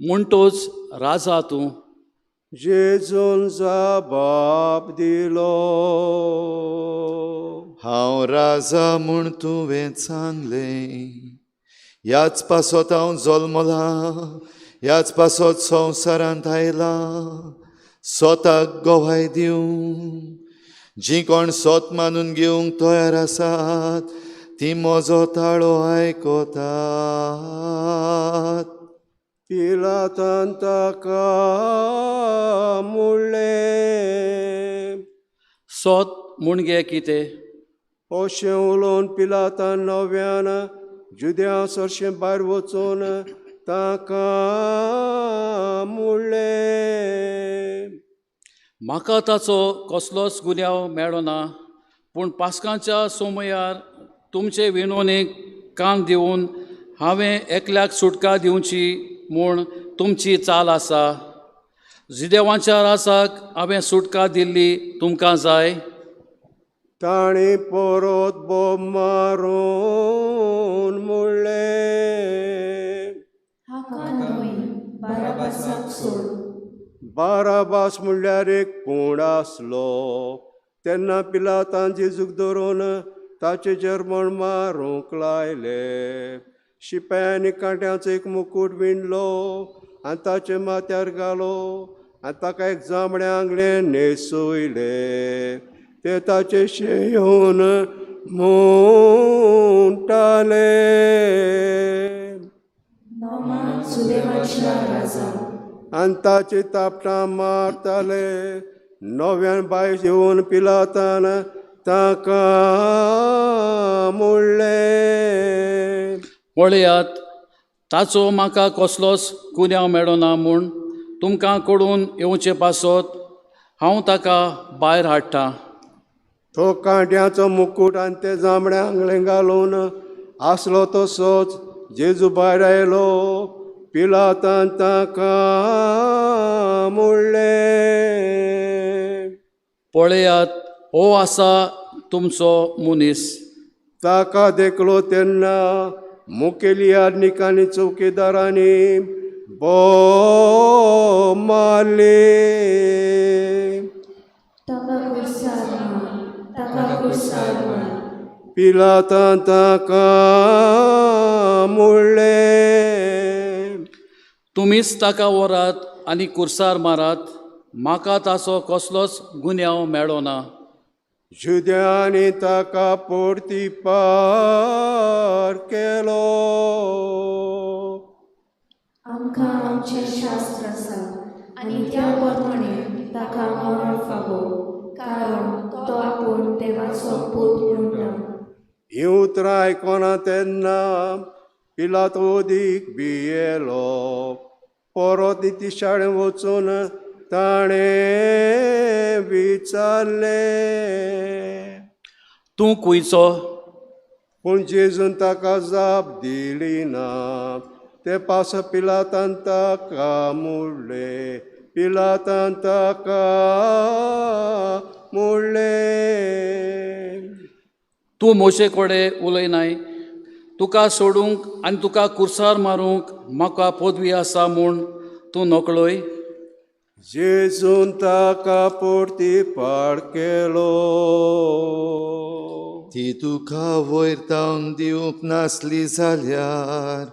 म्हणटोच राजा तूं. जेजून जबाब दिलो. हांव राजा म्हूण तुवें सांगलें. ह्याच पासत हांव जल्मलां. ह्याच पासत संवसारांत आयलां. स्वताक गोवाय दिवंक. जीं कोण सोत मानून घेवंक तयार आसात तीं म्हजो ताळो आयकतात. पिलातान ताका म्हणलें. सोत म्हूण गे कितें. अशें उलोवन पिलातान नव्यान जुद्या सरशें भायर वचून ताका म्हणलें. म्हाका ताचो कसलोच गुन्यांव मेळ्ळो ना. पूण पास्कांच्या सोमयार तुमचे विणवणेक कान दिवन हांवें एकल्याक सुटका दिवची म्हूण तुमची चाल आसा. जुदेवांच्या राजाक हांवें सुटका दिल्ली तुमकां जाय. ताणें परत बोब मारून म्हणलें. बाराबास म्हणल्यार एक कोण आसलो. तेन्ना पिलातान जेजूक धरून ताचे जर्मण मारूंक लायले. शिपायांनी कांट्याचो एक मुकूट विणलो आनी ताचे माथ्यार घालो आनी ताका एक जांबडे आंगले न्हेसयले. ते ताचे शेंयोन म्हणटाले. आनी ताची तापटां मारताले. नव्यान बाय येवन पिलातान ताका म्हणलें. पळयात, ताचो म्हाका कसलोच गुन्यांव मेळ्ळो ना म्हूण तुमकां कळून येवचे पासत हांव ताका भायर हाडटां. तो कांट्याचो मुकूट आनी ते जांबडे आंगले घालून आसलो तसोच जेजू भायर आयलो. पिलातान ताका म्हणलें. पळयात, हो आसा तुमचो मनीस. ताका देखलो तेन्ना मुखेली याजनिकांनी चौकीदारांनी बोब मारली. पिलातान ताका म्हणलें. तुमीच ताका व्हरात आनी कुर्सार मारात. म्हाका ताचो कसलोच गुन्यांव मेळ्ळो ना. जुद्यांनी ताका परती पार केलो. आमकां आमचें शास्त्र आसा आनी त्या प्रमाणे ताका मरण फावो, कारण तो आपूण देवाचो पूत म्हणटा. ही उतरां आयकना तेन्ना पिलात ओदीक भियेलो. परत ती शाळें वचून ताणें विचारलें. तूं खुंयचो? पूण जेजून ताका जाप दिली ना. ते पास पिलातान ताका म्हणलें. पिलातान ताका म्हणलें. तूं मोशे कडेन उलयनाय. तुका सोडूंक आनी तुका कुर्सार मारूंक म्हाका पदवी आसा म्हूण तूं नकळोय. जेजून ताका परती पाड केलो. ती तुका वयर तावन दिवंक नासली जाल्यार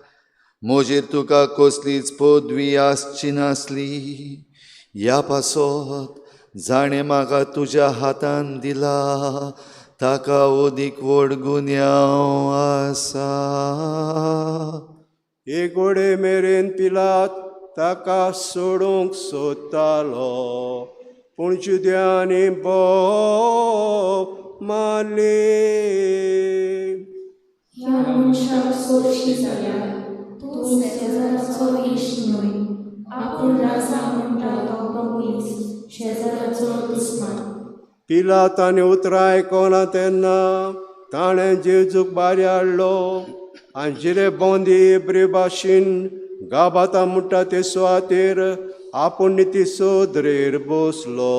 म्हजेर तुका कसलीच पदवी आसची नासली. ह्या पासत जाणें म्हाका तुज्या हातान दिला ताका ओदीक व्हड गुन्यांव आसा. एक घोडे मेरेन पिलात ताका सोडूंक सोदतालो, पूण जुद्यांनी बोव मारली. ह्या मनशाक सोडशी जाल्यार तूं शेजाराचो इश्ट न्हय, आपूण राजा म्हणटा तो कमनीस शेजाराचो दुस्मान. पिलातांनी उतरां आयकोना तेन्ना ताणें जेजूक भायर हाडलो आनी जिरे बोंदी इब्री भाशेन गाबाता म्हणटा ते सुवातेर आपूण निती सोदरेर बसलो.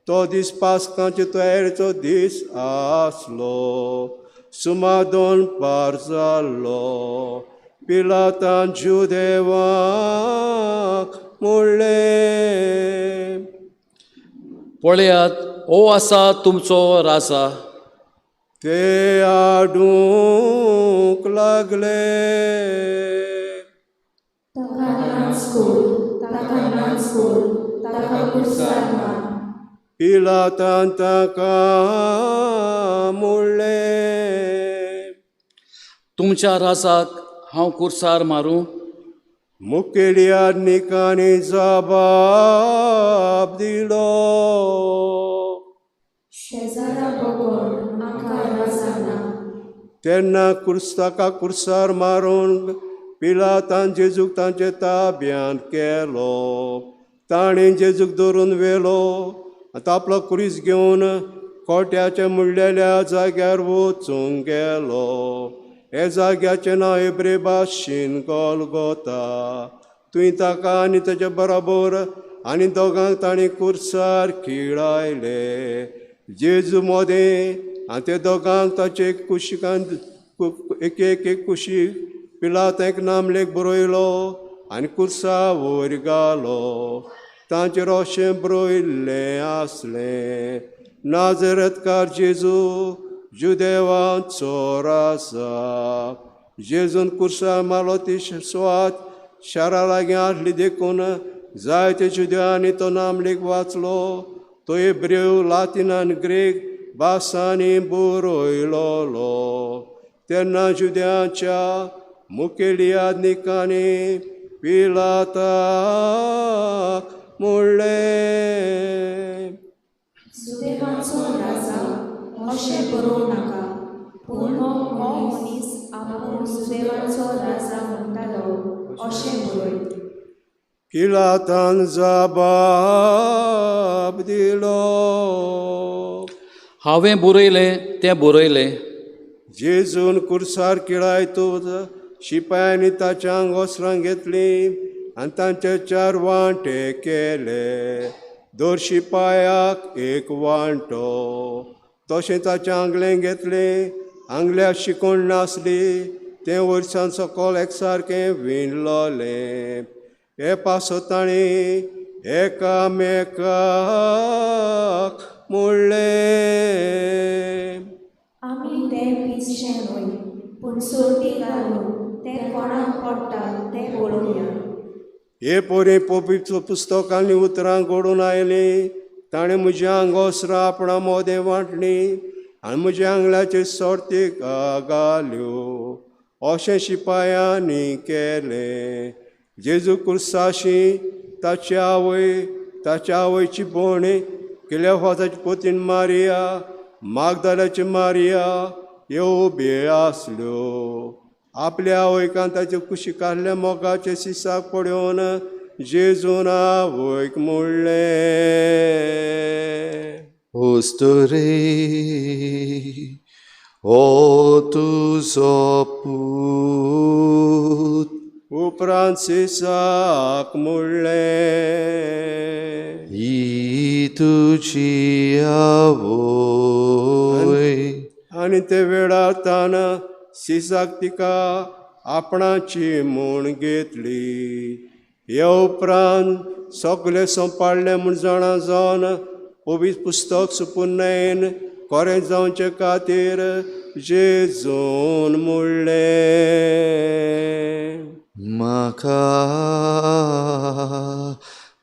तो दीस पास्कांचे तयारेचो दीस आसलो. सुमार 2 पार जाल्लो. पिलातान ज्यू देवाक म्हणलें, पळयात, हो आसा तुमचो राजा. ते आडूंक लागले. ताका नाच कोर, ताका नाच कोर, ताका कुर्सार मार. पिलातान ताका म्हणलें, तुमच्या राजाक हांव कुर्सार मारूं? मुखेली आदनिकांनी जबाब दिलो, शेजारा बगोर आमकां राजा ना. तेन्ना ताका कुर्सार मारून पिलातान जेजूक तांचे ताब्यांत केलो. ताणें जेजूक धरून व्हेलो आनी आपलो कुरीस घेवन कोट्याच्या मुडलेल्या जाग्यार वचूंक गेलो. हे जाग्याचें नांव इब्री भाशेन गोलगोथा. थंय ताका आनी ताचे बरोबर आनी दोगांक ताणें कुर्सार खिळायले. जेजू मोदें आनी ते दोगांक ताचे कुशिकांत एक एक कुशीक पिलाताक नामलेख बरयलो आनी कुर्सा वयर घालो. तांचेर अशें बरयल्लें आसलें, नाजरेतकार जेजू जुदेवांचो राजा. जेजून कुर्सा मारलो ती सुवात शारा लागीं आसली देखून जायते जुद्यांनी तो नामलेख वाचलो. तो इब्रेव, लातीन आनी ग्रीक भासांनी बरयलोलो. तेन्ना जुद्यांच्या मुखेली आदनिकांनी पिलाताक म्हणलें, सुदैवाचो राजा अशें बरोवं नाका, पूण हो मनीस आपूण सुदैवाचो राजा म्हणटालो अशें बरय. पिलातान जबाब दिलो, हांवें बरयलें तें बरयलें. जेजून कुर्सार खिळायतूच शिपायांनी ताच्या आंग वस्त्रां घेतलीं आनी तांचे 4 वांटे केले. 2 शिपायाक 1 वांटो. तशें ताच्या आंगलें घेतलें. आंगल्या शिकोण नासली, तें वयरसावन सकयल एकसारकें विणलोलें. हे पासत ताणें एकामेकाक म्हणलें, आमी तें पिसचें न्हय, पूण सोटी घालून तें कोणाक पडटा तें पळोवया. हे पोरे पवित्र पुस्तकांनी उतरां घडून आयलीं. ताणें म्हज्या आंगोसरां आपणा मोदें वांटलीं आनी म्हज्या आंगल्याचे सर्ती घाल्यो. अशें शिपायांनी केलें. जेजू कुर्साशी ताच्या आवयची भोण, किलेफासाची पत्नी मारिया, मागदालाची मारिया ह्यो उबे आसल्यो. आपल्या आवयकान ताचे कुशीक आसल्या मोगाचे सिसाक पडोवन जेजून आवयक म्हणलें, Ostore, o tuzo put. उपरांत सिसाक म्हणलें, ही तुझी आवय. आनी ते वेळार तान सिसाक तिका आपणाची म्हूण घेतली. ह्या उपरांत सगळे सोंपाडले म्हूण जाणा जावन पवित्र पुस्तक सुपून न्हयन कोरें जावचे खातीर जेजून म्हणलें, म्हाका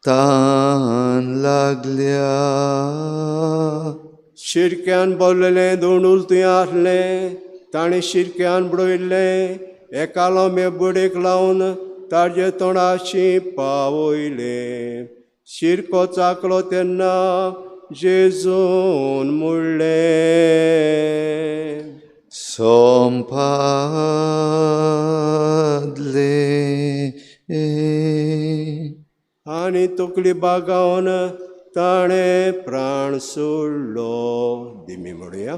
तान लागल्या. शिरक्यान भरलेलें दोंडूल तुवें आसलें, ताणें शिरक्यान बुडयल्लें. एकालो मे बुडेक लावन ताजे तोंडाची पावयलें. शिरको चाकलो तेन्ना जेजून म्हणलें, सोंपादलें. आनी तकली बागावन ताणें प्राण सोडलो. दिमी म्हणुया.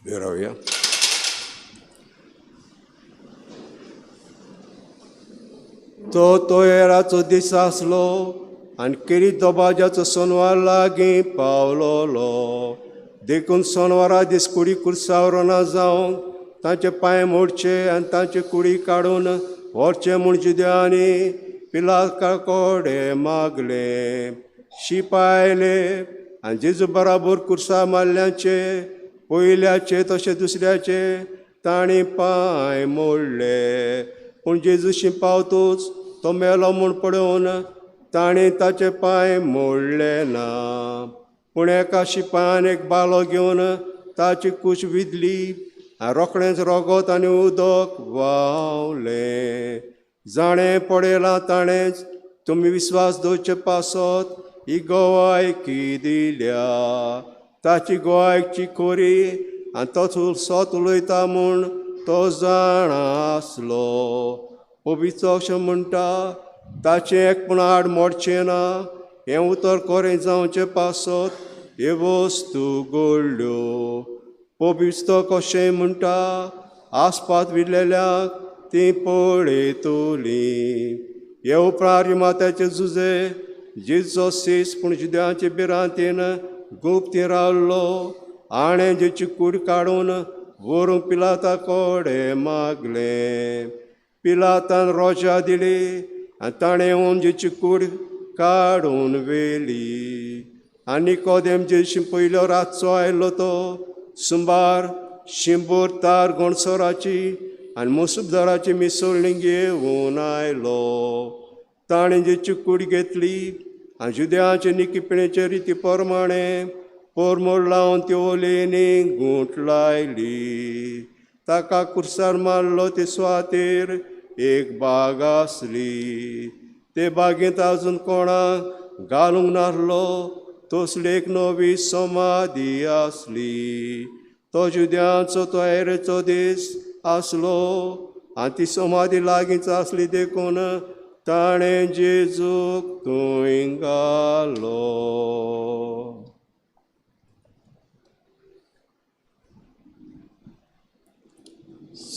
उबे रावया. तो तोयराचो दीस आसलो आनी किरीत दोबाज्याचो सोनवार लागीं पावलोलो. देखून सोनवारा दीस कुडी कुर्सावरां जावंक तांचे पांय मोडचे आनी तांचे कुडी काडून व्हरचे म्हूण जुद्यांनी पिलाता कोडे मागले. शिपाय आयले आनी जेजू बराबर कुर्सा मारल्याचे पयल्याचे तशें दुसऱ्याचे तांणी पांय मोडले. पूण जेजू शिंपावतूच तो मेलो म्हूण पळोवन ताणें ताचे पांय मोडले ना. पूण एका शिपायान एक बालो घेवन ताची कूश विधली आनी रोखडेंच रगत आनी उदक व्हांवलें. जाणें पडयलां ताणेंच तुमी विस्वास दवरचे पासत ही गोवायकी दिल्या. ताची गोवायकची खोरी आनी तो सोत उलयता म्हूण तो जाणा आसलो. पवित्र अशें म्हणटा, ताचें एकपूण आड मोडचें ना. हें उतर कोरें जावचें पासत ह्यो वस्तू घडल्यो. पवित्र कशें म्हणटा, आसपात विलेल्याक ती पळयतली. हे उपरांत रिमात्याचे झुजे जेजूचो सीस पूण जुद्यांचे भिरांतेन गुप्ती रावल्लो. आणे जेची कूड काडून व्हरूंक पिलाता कोडे मागलें. पिलातान रोजा दिली आनी ताणें येवन जेची कूड काडून व्हेली. आनी कोदेम जेशी पयलो रातचो आयलो तो सुमार 100 तार गोणसोराची आनी मुसुबदाराची मिसळणी घेवन आयलो. ताणें जेची कूड घेतली आनी जुद्यांचे निकिपणेचे रिती प्रमाणें पोरमोड लावन त्यो ओलेनी गूंठ लायली. ताका कुर्सार मारलो ते सुवातेर एक बाग आसली. ते बागेंत आजून कोणाक घालूंक नासलो तसली एक नवी समाधी आसली. तो जुद्यांचो तो हेरेचो दीस आसलो आनी ती समाधी लागींच आसली देखून ताणें जेजूक थंय घालो.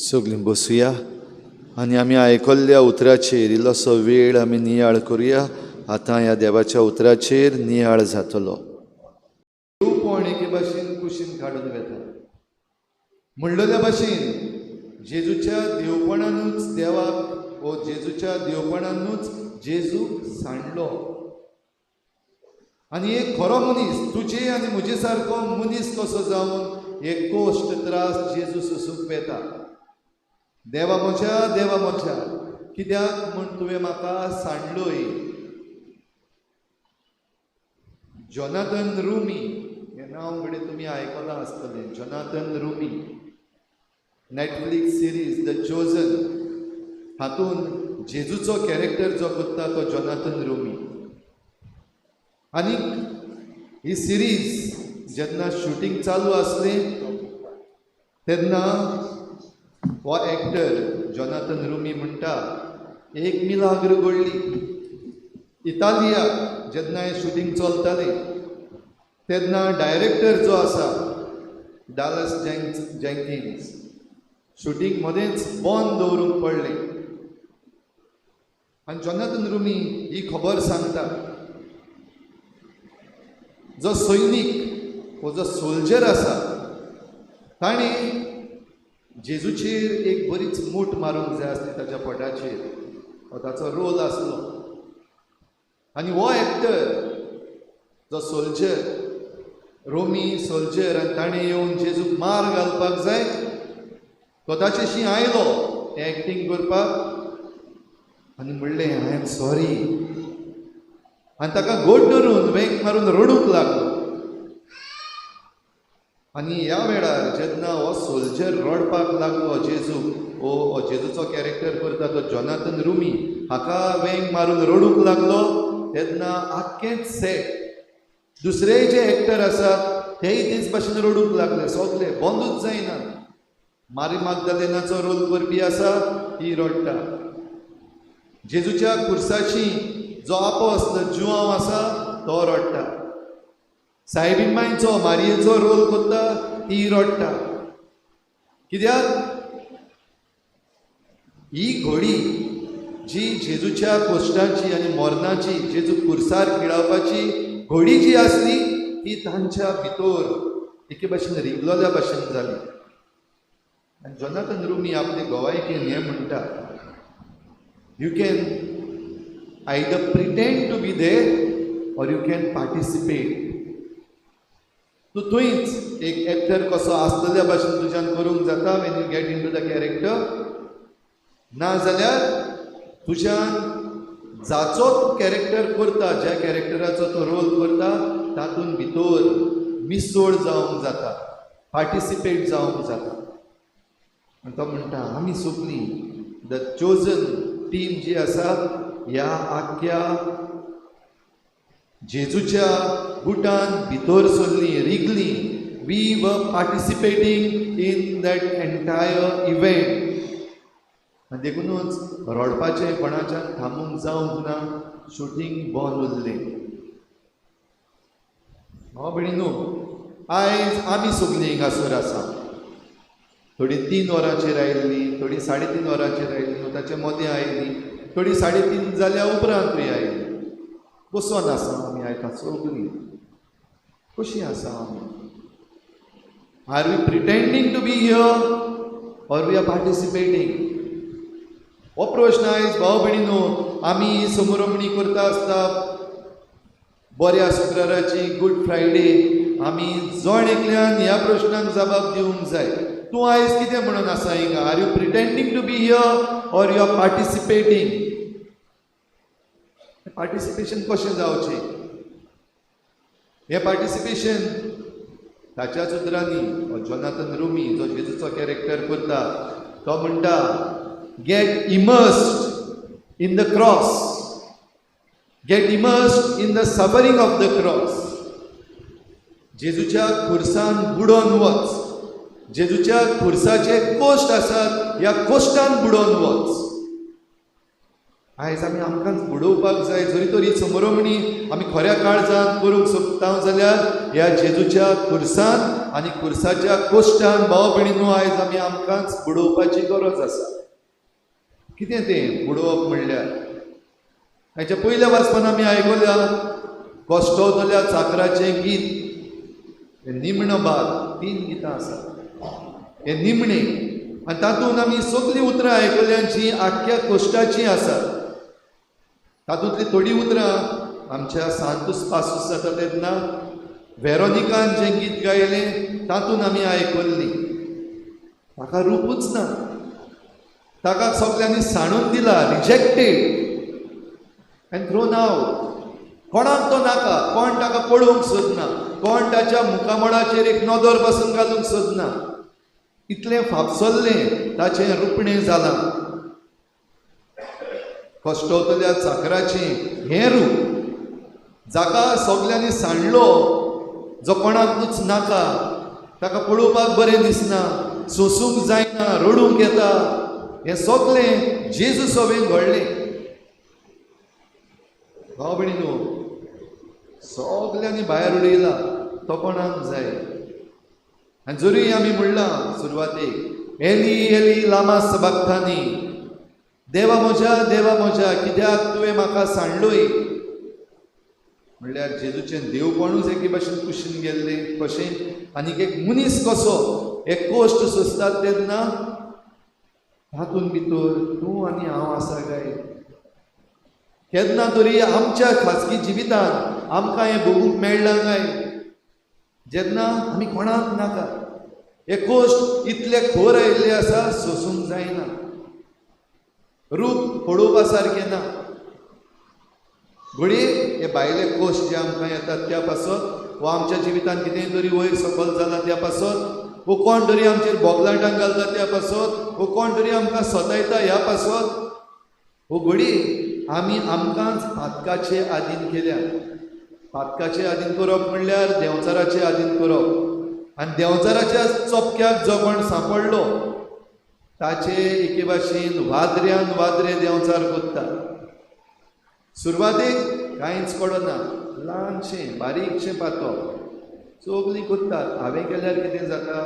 सगळीं बसुया आनी आमी आयकल्ल्या उतराचेर इल्लोसो वेळ आमी नियाळ करुया. आतां ह्या देवाच्या उतराचेर नियाळ जातलो. देवपण एके भाशेन कुशीन काडून घेता. म्हणलेल्या भाशेन जेजूच्या देवपणानूच देवाक वो जेजूच्या देवपणानूच जेजूक सांडलो. आनी एक खरो मनीस तुजे आनी म्हजे सारको मनीस कसो जावन एक गोश्ट त्रास जेजू सोसूंक येता. देवा म्हज्या कित्याक म्हूण तुवें म्हाका सांडलोय. जोनाथन रुमी हें नांव घडये तुमी आयकलां आसतलें. Jonathan Rhumi Netflix series the chosen हातूंत जेजूचो कॅरेक्टर जो करता तो जोनाथन रुमी. आनी ही सिरीज जेन्ना शुटींग चालू आसलें तेन्ना हो एक्टर जोनाथन रुमी म्हणटा एक मिलाग्र घडली. इटालिया जेन्ना हें शुटींग चलतालें तेन्ना डायरेक्टर जो आसा डालस जेंकिन्स शूटिंग मध्येच बंद दवरूंक पडलें. आनी जोनाथन रुमी ही खबर सांगता. जो सैनीक वो जो सोल्जर आसा ताणी जेजूचेर एक बरीच मूठ मारूंक जाय आसली ताच्या पोटाचेर, हो ताचो रोल आसलो. आनी हो एक्टर जो सोल्जर, रोमी सोल्जर, आनी ताणें येवन जेजूक मार घालपाक जाय, तो ताचेशी आयलो तें एक्टींग करपाक आनी म्हणलें आय एम सॉरी, आनी ताका गोड धरून वेंग मारून रडूंक लागलो. आनी ह्या वेळार जेन्ना हो सोल्जर रडपाक लागलो जेजूक, हो जेजूचो कॅरेक्टर करता तो जोनाथन रुमी हाका वेंग मारून रडूंक लागलो, तेन्ना आख्खेंच सेट दुसरेय जे एक्टर आसात तेय तेच भाशेन रडूंक लागले. सगळे बंदूच जायना. मारी मागदलेनाचो रोल करपी आसा ती रडटा. जेजूच्या खुर्साची जो आपोस्त जुआंव आसा तो रडटा. सायबीन मांयचो मारयेचो रोल करता ती रडटा. कित्याक ही घोडी जी जेजूच्या कोश्टाची आनी मरणाची, जेजू खुर्सार खिळावपाची घोडी जी आसली ती तांच्या भितर एके भाशेन रिगलोल्या भाशेन जाली. आनी जोनाथन रुमी आपले गोवायकेन हें म्हणटा, you can either pretend to be there or you can participate. तूं थंयच एक एक्टर कसो आसलेल्या भाशेन तुज्यान करूंक जाता when you get into the character, नाजाल्यार तुज्यान जाचो तूं कॅरेक्टर करता, ज्या कॅरेक्टराचो तूं रोल करता तातूंत भितर मिसळ जावंक जाता, पार्टिसिपेट जावंक जाता. आनी तो म्हणटा आमी सगळीं द चोजन टीम जी आसा ह्या आख्या जेजूच्या गुटान भितर सरलीं, रिगलीं. We are participating in that entire event. आनी देखूनच रडपाचें कोणाच्यान थांबूंक जावंक ना. शूटिंग बंद उरलें. हो भयणीनो, आयज आमी सगळीं हिंगासर आसा. थोडी 3 वरांचेर आयिल्लीं, थोडी 3.5 वरांचेर आयिल्लीं, ताचे मदें आयिल्लीं, थोडी 3.5 जाल्या उपरांतूय आयिल्लीं. बसून आसा आमी आयकां सगळीं. कशीं आसा आमी? Are we pretending to be here or we are participating? हो प्रश्न आयज भाव भयणीनो आमी समोरमणी करता आसता बऱ्या शुक्राराची गुड फ्रायडे आमी जण एकल्यान ह्या प्रश्नाक जबाब दिवंक जाय. तूं आयज कितें म्हणून आसा हिंगा? Are you pretending to be here or you are participating? Participation कशें जावचें? हें पार्टिसिपेशन ताच्याच उतरांनी जोनाथन रुमी जो जेजूचो कॅरेक्टर करता तो म्हणटा, get immersed in the cross, get immersed in the suffering of the cross. जेजूच्या खुर्सान बुडोवन वच. जेजूच्या खुर्साचे कोश्ट आसात ह्या कोश्टान बुडोवन वच. आयज आमी आमकांच बुडोवपाक जाय. जरी तरी समोरमणी आमी खऱ्या काळजान करूंक सोदता जाल्यार ह्या जेजूच्या खुर्सान आनी खुर्साच्या कोश्टान भाव भयणीनो आयज आमी आमकांच बुडोवपाची गरज आसा. कितें तें बुडोवप म्हणल्यार? हाच्या पयल्या वाचपान आमी आयकल्या कोश्टवतल्या चाकराचें गीत. हें निमणो भाग 3 गितां आसात. हे निमणे आनी तातूंत आमी सगळीं उतरां आयकल्यां जीं आख्ख्या कोश्टाचीं आसात. तातूंतलीं थोडीं उतरां आमच्या सांतूस पासूस जाता तेन्ना वेरोनिकान जें गीत गायलें तातूंत आमी आयकल्लीं. ताका रूपूच ना. ताका सगळ्यांनी साणून दिला, रिजेक्टेड एंड थ्रोन आउट. कोणाक तो नाका, कोण ताका पळोवंक सोदना, कोण ताच्या मुखामळाचेर एक नदर बसून घालूंक सोदना. इतलें फापसल्लें ताचें रुपणें जालां. कोश्टवतल्या चाकराचें हें रूप जाका सगळ्यांनी सांडलो, जो कोणाकूच नाका, ताका पळोवपाक बरें दिसना, सोंसूंक जायना, रडूंक येता, हें सगळें जेजू सोबेन घडलें. भाव भयणीनो, सगळ्यांनी भायर उडयला तो कोणाक जाय. आनी जरी आमी म्हणलां सुरवातेक एली एली लामा सबक्तानी, देवा म्हज्या कित्याक तुवें म्हाका सांडलोय. म्हणल्यार जेजूचें देवपणूच एके भाशेन कुशीन गेल्ले कशें आनीक एक मनीस कसो एक गोश्ट सोंसतात तेन्ना तातूंत भितर तूं आनी हांव आसा काय. केन्ना तरी आमच्या खाजगी जिवितांत आमकां हें भोगूंक मेळ्ळां काय, जेन्ना आमी कोणाक नाका एक गोश्ट इतले खोर आयिल्ले आसा सोंसूंक जायना, रूप पळोवपा सारकें ना. घडये हे भायले कोश्ट जे आमकां येतात त्या पासत वा आमच्या जिवितांत कितेंय तरी वयर सकयल जालां त्या पासत, वो कोण तरी आमचेर बोगलांटांक घालता त्या पासत, वो कोण तरी आमकां सतायता ह्या पासत, वो घडये आमी आमकांच पातकाचे आधीन केल्या. पातकाचे आधीन करप म्हणल्यार देंवचाराचे आधीन करप. आनी देंवचाराच्या चोपक्याक जो कोण सांपडलो ताचे एके भाशेन वाद्र्यान वाद्रे देंवचार कोत्ता. सुरवातेक कांयच कळना, ल्हानशें बारीकशें पातोळ चोगली कोत्तात, हांवें केल्यार कितें जाता.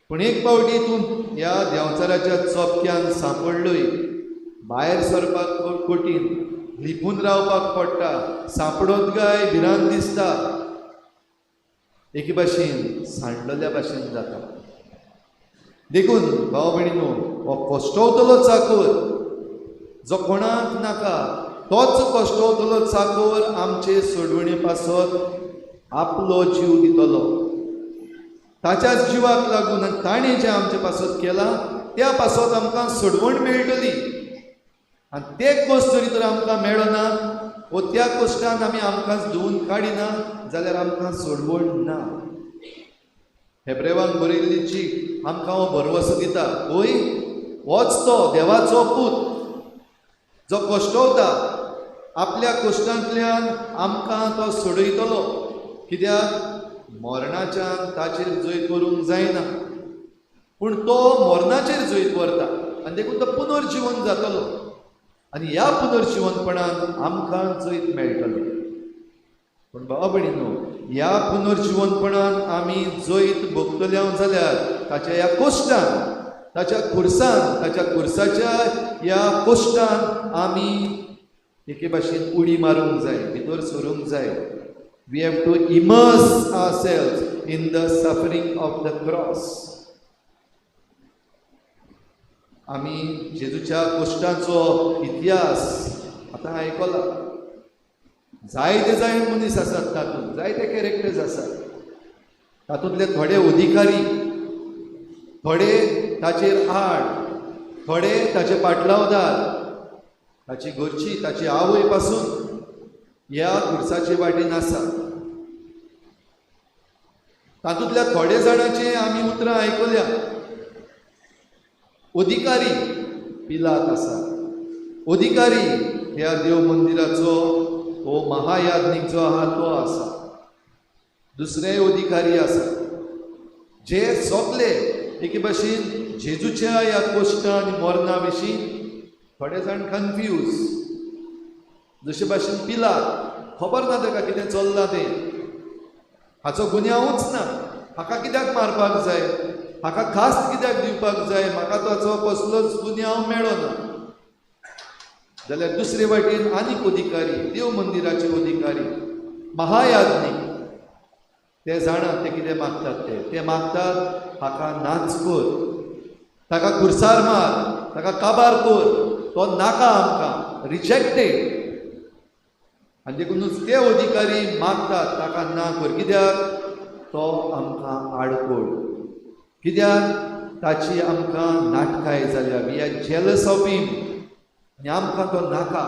पूण एक फावटी तूं ह्या देंवचाराच्या चोपक्यान सांपडलोय, भायर सरपाक कठीण, लिपून रावपाक पडटा, सांपडत काय भिरांत दिसता, एके भाशेन सांडलेल्या भाशेन जाता. देखून भाव भयणीनो, हो कश्टवतलो चाकर जो कोणाक नाका तोच कश्टवतलो चाकर आमचे सोडवणे पासत आपलो जीव दितलो. ताच्याच जिवाक लागून आनी ताणें जें आमचे पासत केलां त्या पासत आमकां सोडवण मेळटली. आनी ते कश्ट जरी तर आमकां मेळना वो त्या कश्टान आमी आमकांच धुवन काडिना जाल्यार आमकां सोडवण ना. हेब्रेवांक बरयल्ली चीट आमकां हो भरवसो दिता, ओय होच तो देवाचो पूत जो कश्टवता, आपल्या कश्टांतल्यान आमकां तो सोडयतलो. कित्याक मरणाच्यान ताचेर जैत करूंक जायना, पूण तो मरणाचेर जैत व्हरता आनी देखून तो पुनर्जीवन जातलो. आनी ह्या पुनर्जीवनपणान आमकां जैत मेळटलें. पूण भाव भयणीनो, ह्या पुनर्जीवनपणान आमी जैत भोगतले जाल्यार ताच्या ह्या कश्टान, ताच्या खुर्सान, ताच्या खुर्साच्या ह्या कश्टान आमी एके भाशेन उडी मारूंक जाय, भितर सरूंक जाय. We have to immerse ourselves in the suffering of the cross. आमी जेजूच्या कश्टांचो इतिहास आतां आयकला. जायते मनीस आसात तातूंत, जायते कॅरेक्टर्स आसात. तातूंतले थोडे अधिकारी, थोडे ताचेर आड, थोडे ताचे पाटलावदार, ताची घरची, ताची आवय पासून ह्या खुर्साचे वाटेन आसा. तातूंतल्या थोडे जाणांचे आमी उतरां आयकल्या. अधिकारी पिलात आसा, अधिकारी ह्या देव मंदिराचो हो महायाज्ञीक जो आहा तो आसा. दुसरे अधिकारी आसा जे सोगले एके भाशेन जेजूच्या ह्या कश्टां आनी मरणा विशीं थोडे जाण कन्फ्यूज. जशे भाशेन पिलात खबर ना ताका कितें चल्लां तें, हाचो गुन्यांवूच ना, हाका कित्याक मारपाक जाय, हाका खास्त कित्याक दिवपाक जाय, म्हाका ताचो कसलोच गुन्यांव मेळ्ळो ना. जाल्यार दुसरे वाटेन आनीक अधिकारी, देव मंदिराचे अधिकारी, महायाज्ञीक, ते जाणात ते कितें मागतात. ते मागतात हाका नाच कर, ताका खुर्सार मार, ताका काबार कर, तो नाका आमकां, रिजेक्टेड. आनी देखूनच ते अधिकारी मागतात ताका ना कर, कित्याक तो आमकां आडकोड, कित्याक ताची आमकां नाटकाय जाल्या. वी आर जेलस ऑफ हिम आनी आमकां तो नाका.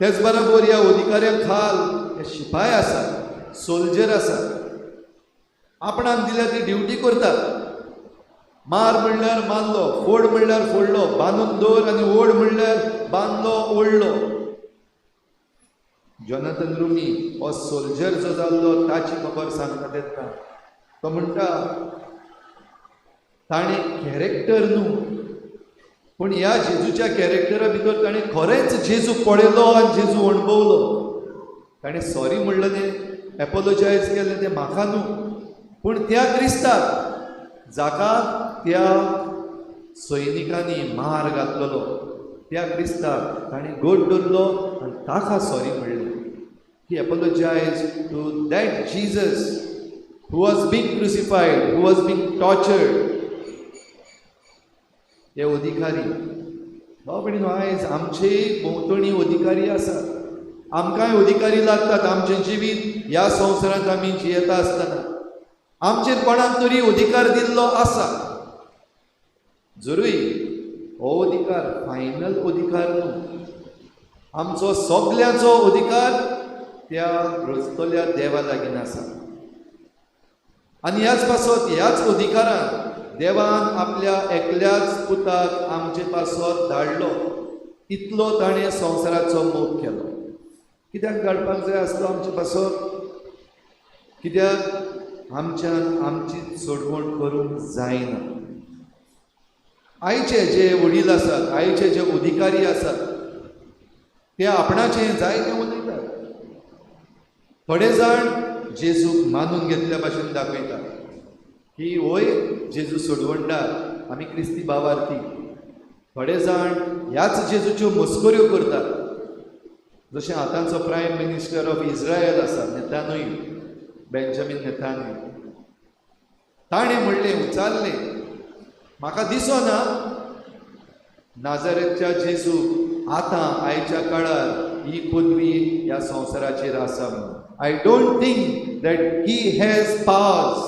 तेच बरोबर ह्या अधिकाऱ्यांक खाल हे शिपाय आसात, सोल्जर आसात, आपणाक दिल्या ती ड्युटी करतात. मार म्हणल्यार मारलो, फोड म्हणल्यार फोडलो, बांदून दवर आनी ओड म्हणल्यार बांदलो ओडलो. जोनाथन रुमी हो सोल्जर जो जाल्लो ताची खबर सांगता तेन्ना तो म्हणटा ताणें कॅरेक्टर न्हू, पूण ह्या जेजूच्या कॅरेक्टरा भितर ताणें खरेंच जेजू पळयलो आनी जेजू अणभवलो. ताणें सॉरी म्हणलें तें, एपोलोजायज केलें तें म्हाका न्हू, पूण त्या क्रिस्ताक जाका त्या सैनिकांनी मार घातलेलो त्या क्रिस्ताक ताणें गोड धरलो आनी ताका सॉरी म्हणलें. He apologises to that Jesus who was being crucified, who was being tortured. हे अधिकारी बाबडीनो आयज आमचे भोंवतणी अधिकारी आसात. आमकांय अधिकारी लागतात. आमचें जिवीत ह्या संवसारांत आमी जियेता आसतना आमचेर कोणाक तरी अधिकार दिल्लो आसा. जरूय हो अधिकार फायनल अधिकार न्हू. आमचो सगळ्याचो अधिकार त्या रचतल्या देवा लागीं आसा. आनी ह्याच पासत ह्याच अधिकारान देवान आपल्या एकल्याच पुताक आमचे पासत धाडलो. इतलो ताणें संवसाराचो मोग केलो. कित्याक धाडपाक जाय आसलो आमचे पासत? कित्याक आमच्यान आमची सोडवण करूंक जायना. आयचे जे वडील आसात, आयचे जे अधिकारी आसात, ते आपणाचें जाय तें उलयतात. थोडे जाण जेजूक मानून घेतल्या भाशेन दाखयतात की वय जेजू सोडवणदार, आमी क्रिस्ती भावार्थी. थोडे जाण ह्याच जेजूच्यो मस्कऱ्यो करतात. जशें आतांचो प्रायम मिनिस्टर ऑफ इस्रायल आसा नेतान्याहू, बेंजामीन नेतान्याहू. ताणें म्हणलें, उचारलें, म्हाका दिसना नाजारेथच्या जेजूक आतां आयच्या काळार ही पदवी ह्या संवसाराचेर आसा म्हणून. I don't think that he has powers.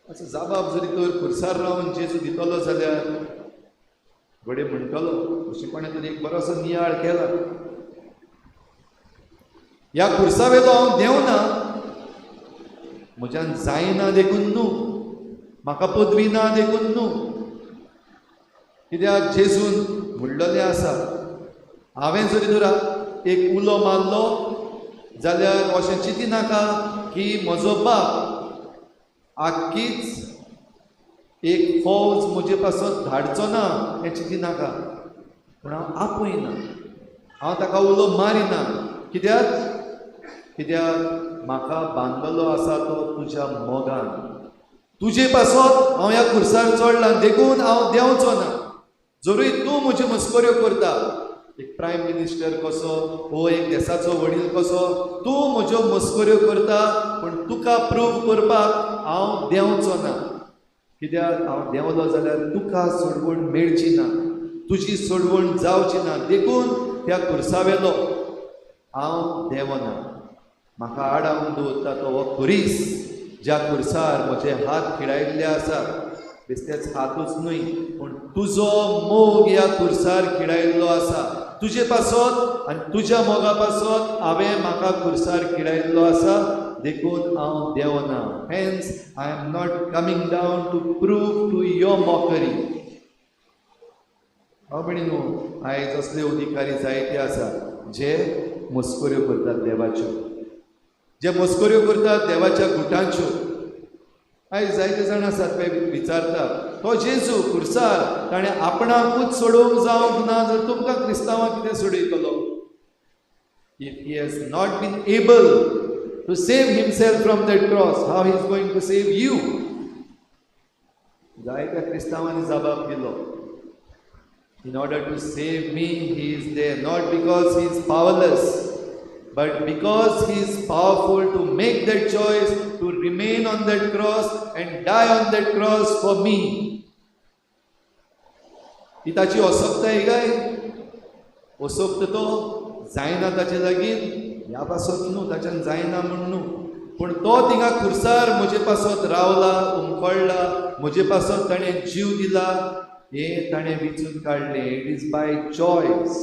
असो जबाब जरी तर खुर्सार रावन जेजू दितलो जाल्यार घडये म्हणटलो अशें कोणें तरी एक बरोसो नियाळ केला. ह्या खुर्सावेलो हांव देंवना, म्हज्यान जायना देखून न्हू, म्हाका पदवी ना देखून न्हू. कित्याक जेजून म्हणलेलें आसा, हांवें जरी तर एक उलो मारलो जाल्यार अशें चिंती नाका की म्हजो बाप आख्खीच एक फौज म्हजे पासत धाडचो ना हें चिंती नाका. पूण हांव आपयना, हांव ताका उलो मारिना. कित्याक म्हाका बांदलेलो आसा तो तुज्या मोगान. तुजे पासत हांव ह्या खुर्सार चडलां देखून हांव देंवचो ना. जरूय तूं म्हज्यो मस्कऱ्यो करता, एक प्रायम मिनिस्टर कसो वो एक देशाचो वडील कसो, तूं म्हज्यो मस्कऱ्यो करता, पूण तुका प्रूव करपाक हांव देंवचो ना. कित्याक हांव देंवलो जाल्यार तुका सोडवण मेळची ना, तुजी सोडवण जावची ना. देखून त्या खुर्सावेलो हांव देंवना. म्हाका आडावन दवरता तो हो खुरीस, ज्या खुर्सार म्हजे हात खिळायिल्ले आसात. बेश्टेच हातूच न्हय, पूण तुजो मोग ह्या खुर्सार खिळायिल्लो आसा. तुजे पासत आनी तुज्या मोगा पासत हांवें म्हाका खुर्सार खिळायिल्लो आसा, देखून हांव देंवना. Hence I am not coming down to prove to your mockery. भयणीनो, आयज असले अधिकारी जायते आसात जे मस्कऱ्यो करतात देवाच्यो, जे मस्कऱ्यो करतात देवाच्या गुटांच्यो. आयज जायते जाण आसात पळय विचारतात, तो जेजू खुर्सार ताणें आपणाकूच सोडोवंक जावंक ना जाल्यार तुमकां क्रिस्तांवांक कितें सोडयतलो? If he has not been able to save himself from that cross, how he is going to save you? जायत्या क्रिस्तांवांनी जबाब दिलो, in order to save me he is there, not because he is powerless, but because he is powerful to make that choice to remain on that cross and die on that cross for me. ही ताची असोक्ताय काय? असोक्त तो जायना ताचे लागीं ह्या पासत न्हू, ताच्यान जायना म्हूण न्हू, पूण तो थिंगा खुर्सार म्हजे पासत रावला, उमखळ्ळा, म्हजे पासत ताणें जीव दिला, हे ताणें विचून काडलें. It is by choice.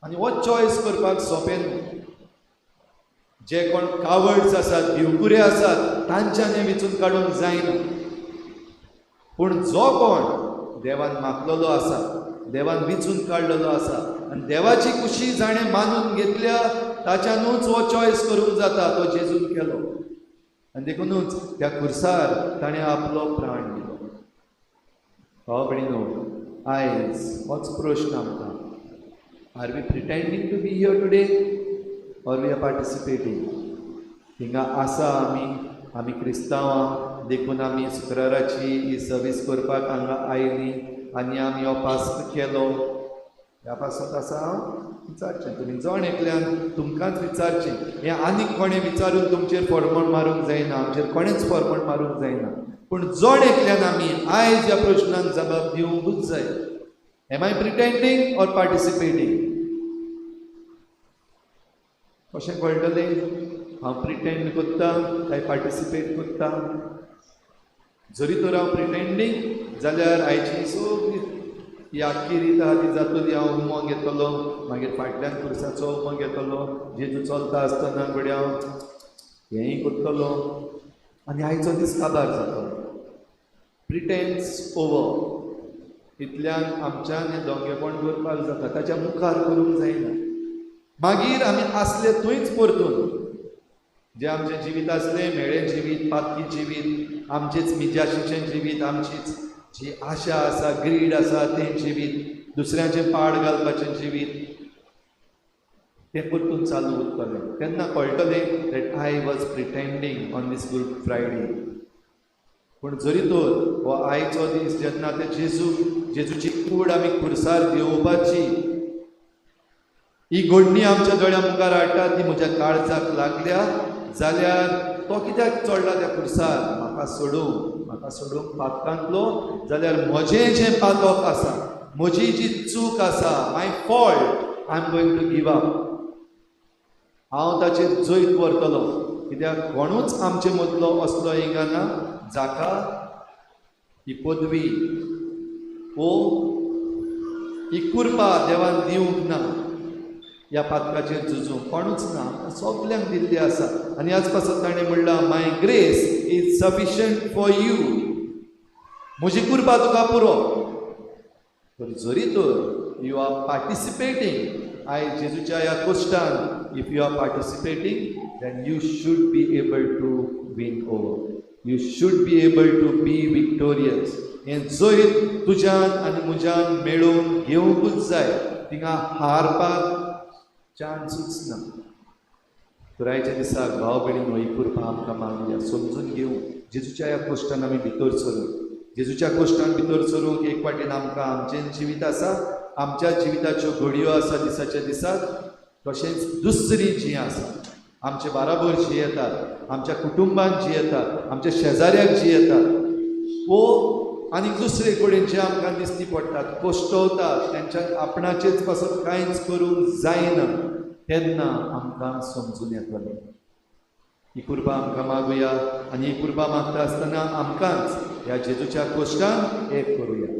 आनी हो चॉयस करपाक सोंपें न्हू. जे कोण कावर्ड्स आसात, भिवकुरे आसात, तांच्यान हें विचून काडूंक जायना. पूण जो कोण देवान मागलेलो आसा, देवान विचून काडलेलो आसा आनी देवाची कुशी जाणें मानून घेतल्या, ताच्यानूच हो चॉयस करूंक जाता. तो जेजून केलो आनी देखूनच त्या खुर्सार ताणें आपलो प्राण दिलो. भयणीनो, आयज होच प्रश्न आमकां, are we pretending to be here today or we are participating? हिंगा आसा आमी क्रिस्तांवां देखून आमी शुक्राराची ही सर्वीस करपाक हांगा आयलीं आनी आमी हो पास्क केलो. ह्या पासून आसा हांव विचारचें, तुमी जण एकल्यान तुमकांच विचारचें. हें आनीक कोणें विचारून तुमचेर फॉर्मण मारूंक जायना, आमचेर कोणेंच फॉर्मण मारूंक जायना, पूण जण एकल्यान आमी आयज ह्या प्रश्नांक जबाब दिवंकूच जाय. Am I pretending or participating? कशें कळटलें हांव प्रिटेंड करता काय पार्टिसिपेट करता? जरी तर हांव प्रिटेंडींग जाल्यार आयची सगळी ही आख्खी रीत आहा ती जातली. हांव उमो घेतलो, मागीर फाटल्यान खुर्साचो उमो घेतलो, जेजू चलता आसतना घडये हांव हेंय करतलो आनी आयचो दीस काबार जातलो. प्रिटेन्स ओवर. इतल्यान आमच्यान हें दोंगेपण करपाक जाता, ताच्या मुखार करूंक जायना. मागीर आमी आसले थंयच परतून जे आमचें जिवीत आसलें, मेळें जिवीत, पातकी जिवीत, आमचेच मिजाशीचें जिवीत, आमचीच जी आशा आसा, ग्रीड आसा तें जिवीत, दुसऱ्याचें पाड घालपाचें जिवीत, तें परतून चालू उरतलें. तेन्ना कळटलें that I was pretending on this good Friday. पूण जरी तर हो आयचो दीस जेन्ना ते जेजूची कूड आमी खुर्सार देंवोवपाची ही घडणी आमच्या दोळ्या मुखार हाडटा, ती म्हज्या काळजाक लागल्या जाल्यार तो कित्याक चडला त्या खुर्सार? म्हाका सोडूंक पातकांतलो जाल्यार म्हजें जें पातक आसा, म्हजी जी चूक आसा, my fault, I am going to give up. हांव ताचेर जैत व्हरतलो, कित्याक कोणूच आमचे मदलो असलो हिंगाना जाका ही पदवी वो ही कुर्पा देवान दिवंक ना. ह्या पातकाचेर झुजूंक कोणूच ना, सगल्यांक दिल्ली आसा. आनी आज पासून ताणें म्हणलां my grace is sufficient for you. म्हजी कुर्बा तुका पुरो. पूण जरी तर यू आर पार्टिसिपेटींग आयज जेजूच्या ह्या कोश्टान, if you are participating then you should be able to win over. You should be able to be victorious. हें जैत तुज्यान आनी म्हज्यान मेळोवन घेवंकूच जाय. थिंगा हारपाक चान्सूच ना. पुरायच्या दिसाक भाव भयणी ही कुर्बा आमकां मागुया, समजून घेवं. जेजूच्या ह्या कोश्टान आमी भितर सरूं. जेजूच्या कोश्टान भितर सरूंक एक वाटेन आमकां आमचें जिवीत आसा, आमच्या जिविताच्यो घडयो आसा दिसाच्या दिसाक, तशेंच दुसरी जीं आसा, आमचे बाराबर जीं येतात, आमच्या कुटुंबान जीं येतात, आमच्या शेजाऱ्याक जीं येतात, वो आनी दुसरे कडेन जे आमकां दिश्टी पडटात, कोश्टवतात, तेंच्याक आपणाचेच पासून कांयच करूंक जायना, तेन्ना आमकां समजून येतलें. ही कुर्बा आमकां मागुया आनी ही कुर्बा मागता आसतना आमकांच ह्या जेजूच्या कोश्टान एक करुया.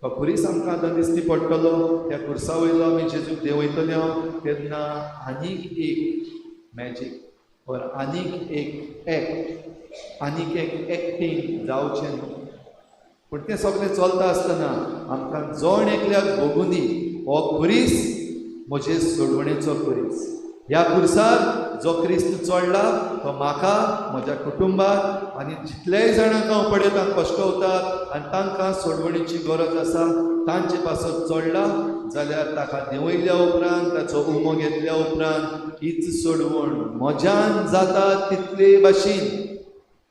तो खुरीस आमकां आतां दिश्टी पडटलो, त्या खुर्सा वयलो आमी जेजूक देंवयतले तेन्ना आनीक एक मॅजीक और आनीक एक एक्ट, आनीक एक एक्टींग जावचें न्हू. पूण तें सगळें चलता आसतना आमकां जण एकल्याक भोगून दी हो खुरीस म्हजे सोडवणेचो खुरीस. ह्या खुर्सार जो क्रिस्त चडला तो म्हाका, म्हज्या कुटुंबाक आनी जितलेय जाणांक हांव पळयता कश्टवतात आनी तांकां सोडवणेची गरज आसा, तांचे पासत चडला जाल्यार ताका देंवयल्या उपरांत, ताचो उमो घेतल्या उपरांत हीच सोडवण म्हज्यान जाता तितले भाशेन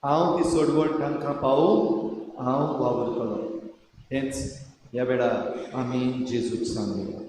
हांव ती सोडवण तांकां पावोवंक हांव वावुरतलो. हेंच ह्या वेळार आमी जेजूक सांगुया.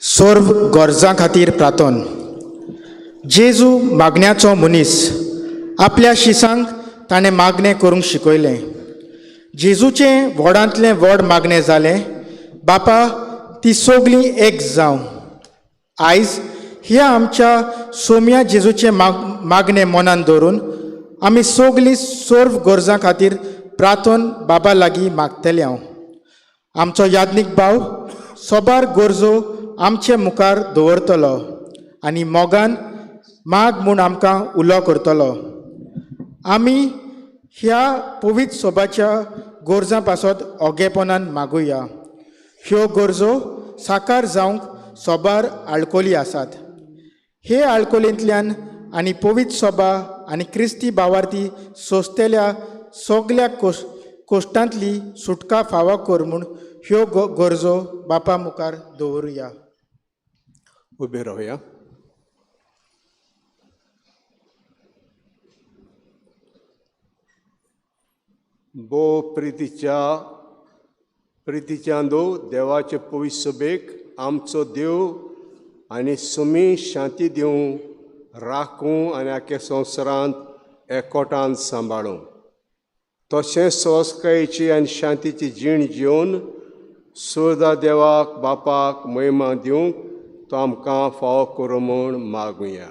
सर्व गरजां खातीर प्रार्थना. जेजू मागण्याचो मनीस. आपल्या शिसांक ताणें मागणें करूंक शिकयलें. जेजूचें व्हडांतलें व्हड मागणें जालें, बापा ती सगळीं एक जावं. आयज ह्या आमच्या सोम्या जेजूचे मागणे मनान दवरून आमी सगलीं सर्व गरजां खातीर प्रार्थन बाबा लागीं मागतले हांव. आमचो याज्ञीक भाव सोबार गरजो आमचे मुखार दवरतलो आनी मोगान माग म्हूण आमकां उलो करतलो. आमी ह्या पवित्र सोबाच्या गरजां पासत ओगेपणान मागुया. ह्यो गरजो साकार जावंक सोबार आळकोली आसात. हे आळकोलींतल्यान आनी पवित्र सोबा आनी क्रिस्ती भावार्थी सोंसतेल्या सगल्या कोश्टांतली सुटका फावो कर म्हूण ह्यो गरजो बापा मुखार दवरुया. उबे रावया. बो प्रितीच्यान देवाचे पवित्र सभेक आमचो देव आनी सुमी शांती दिवं राखूं आनी आख्या संवसारांत एकवटान सांबाळूं. तशेंच स्वस्कायेची आनी शांतीची जीण जिवन सुरदा देवाक बापाक महिमा दिवंक तो आमकां फावो करूं म्हूण मागुया.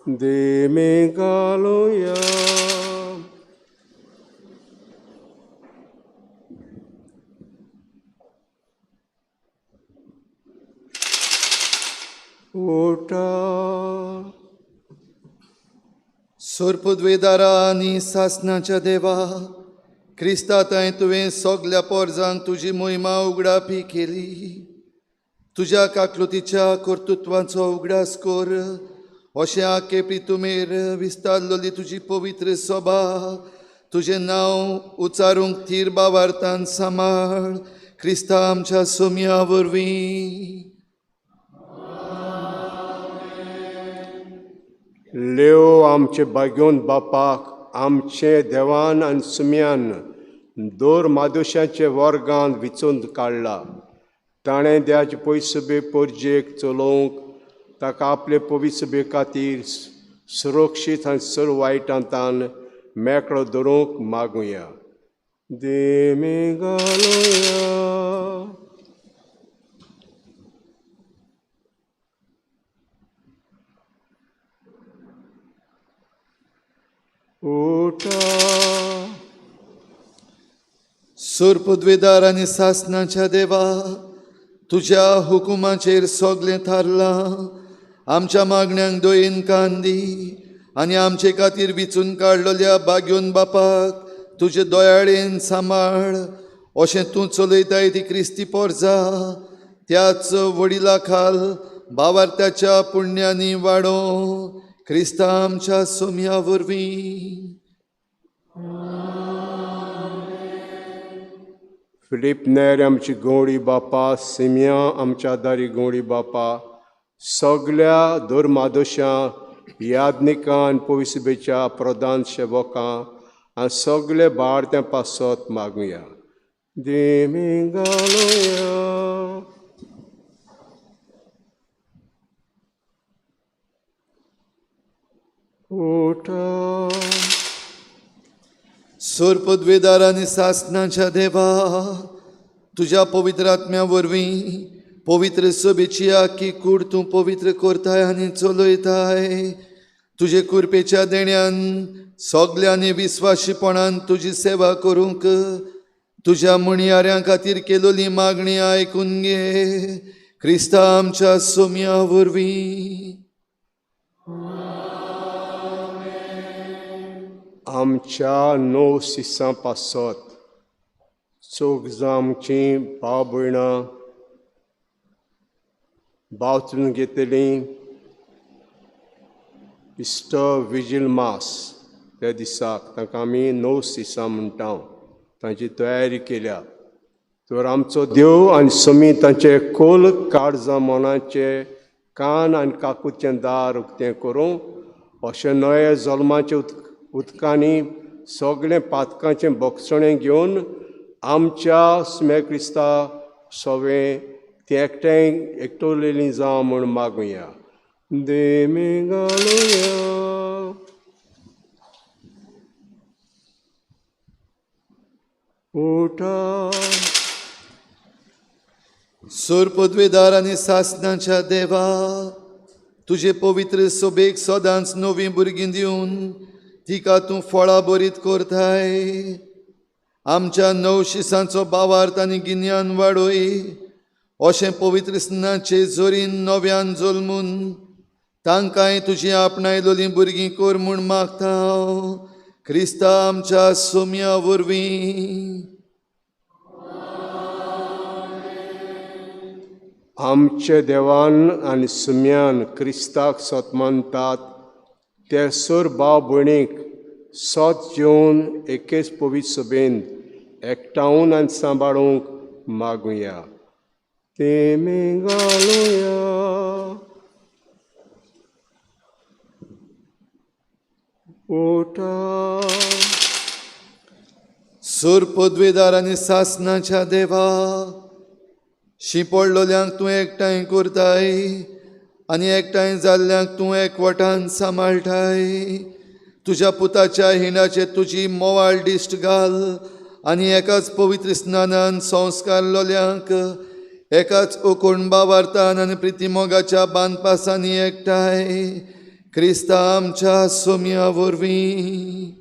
देमे घालुया. उठा. सोरपदवेदारा आनी सासणाच्या देवा, क्रिस्तांताय तुवें सगल्या पोरजांक तुजी मोहिमा उगडापी केली. तुज्या काकलुतीच्या कर्तुत्वाचो उगडास कर. अशें आखे प्रितुमेर विस्तारलोली तुजी पवित्र सभा तुजें नांव उच्चारूंक थीर भावार्थान सांबाळ. क्रिस्ता आमच्या सोम्या वरवीं. लेव आमचे बाग्योन बापाक आमचे देवान आनी सुम्यान दोर मादोशाचे वर्गांत विचून काडला. ताणें देवाचे पवित्र सभे पोरजेक चलोवंक ताका आपले पवित्र सभे खातीर सुरक्षीत आनी सर्व वायटांतान मेकळो दवरूंक मागुया. देमे घालुया. उठा. सोरपदवेदार आनी सासणाच्या देवा, तुज्या हुकुमाचेर सगलें थारलां. आमच्या मागण्यांक दोयेन कान दी आनी आमचे खातीर विचून काडलेल्या बाग्योन बापाक तुजे दोयाळेन सांबाळ. अशें तूं चलयताय ती क्रिस्ती पोरजां त्याच वडिला खाल भावार्थाच्या पुण्यांनी वाडो. क्रिस्ता आमच्या सोम्या वरवीं. फिलीप नेर आमची गवळी बापा, सिमिया आमच्या दारी गवळी बापा, सगल्या दोरमादोशां याज्ञिकां आनी पवित्र सभेच्या प्रधान सेवकां आनी सगळे भारत्या पासत मागुया. देमे घालुया. उठा. सोरपदवेदार आनी सासणाच्या देवा, तुज्या पवित्र आत्म्या वरवीं पवित्र सभेची आख्खी कूड तूं पवित्र करताय आनी चलयताय. तुजे कुरपेच्या देण्यान सगल्यांनी विस्वाशीपणान तुजी सेवा करूंक तुज्या म्हणयाऱ्यां खातीर केलोली मागणी आयकून घे. क्रिस्ता आमच्या सोम्या वरवीं. आमच्या 9 सिसां पासत चोग आमचीं भाव भयणां बावचून घेतलीं इस्टर विजील मास त्या दिसाक ताका आमी 9 सिसां म्हणटा. तांची तयारी केल्या. तर आमचो देव आनी समी तांचे खोल काळजां मनाचे कान आनी काकूचें दार उक्तें करूं. अशें नव्या जल्माचे उदकांनी सगळें पातकांचें भक्षणें घेवन आमच्या सुम्या क्रिस्ता सवें तें एकटोलेलीं जावं म्हूण मागुया. देमे घालुया. उठा. सूर पदवेदार आनी सासणाच्या देवा, तुझे पवित्र सोबेक सदांच नवीं भुरगीं दिवन तिका तूं फळां बरीत करताय. आमच्या नवशिसांचो भावार्थ आनी गिन्यान वाडोय, अशें पवित्र स्नाचे जोरीन नव्यान जल्मून तांकांय तुजी आपणायलोलीं भुरगीं कर म्हूण मागता हांव, क्रिस्ता आमच्या सोम्या वरवीं. आमचे देवान आनी सुम्यान क्रिस्ताक सोत मानतात ते सोर भाव भयणीक सोत जेवन एकेच पवित्र सभेन एकठांवन आनी सांबाळूंक मागुया. तेमी घालुया. ओटा सूर पदवेदार आनी सासणाच्या देवा, शिंपडलोल्यांक तूं एकठांय करताय आनी एकठांय जाल्ल्यांक तूं एकवटान सांबाळटाय. तुज्या पुताच्या हिंडाचे तुजी मोवाळ दिश्ट घाल आनी एकाच पवित्र स्नानान संस्कारलोल्यांक एकाच ओकोण भावार्थान आनी प्रितीमोगाच्या बांदपासांनी एकठांय, क्रिस्ता आमच्या सोम्या वरवीं.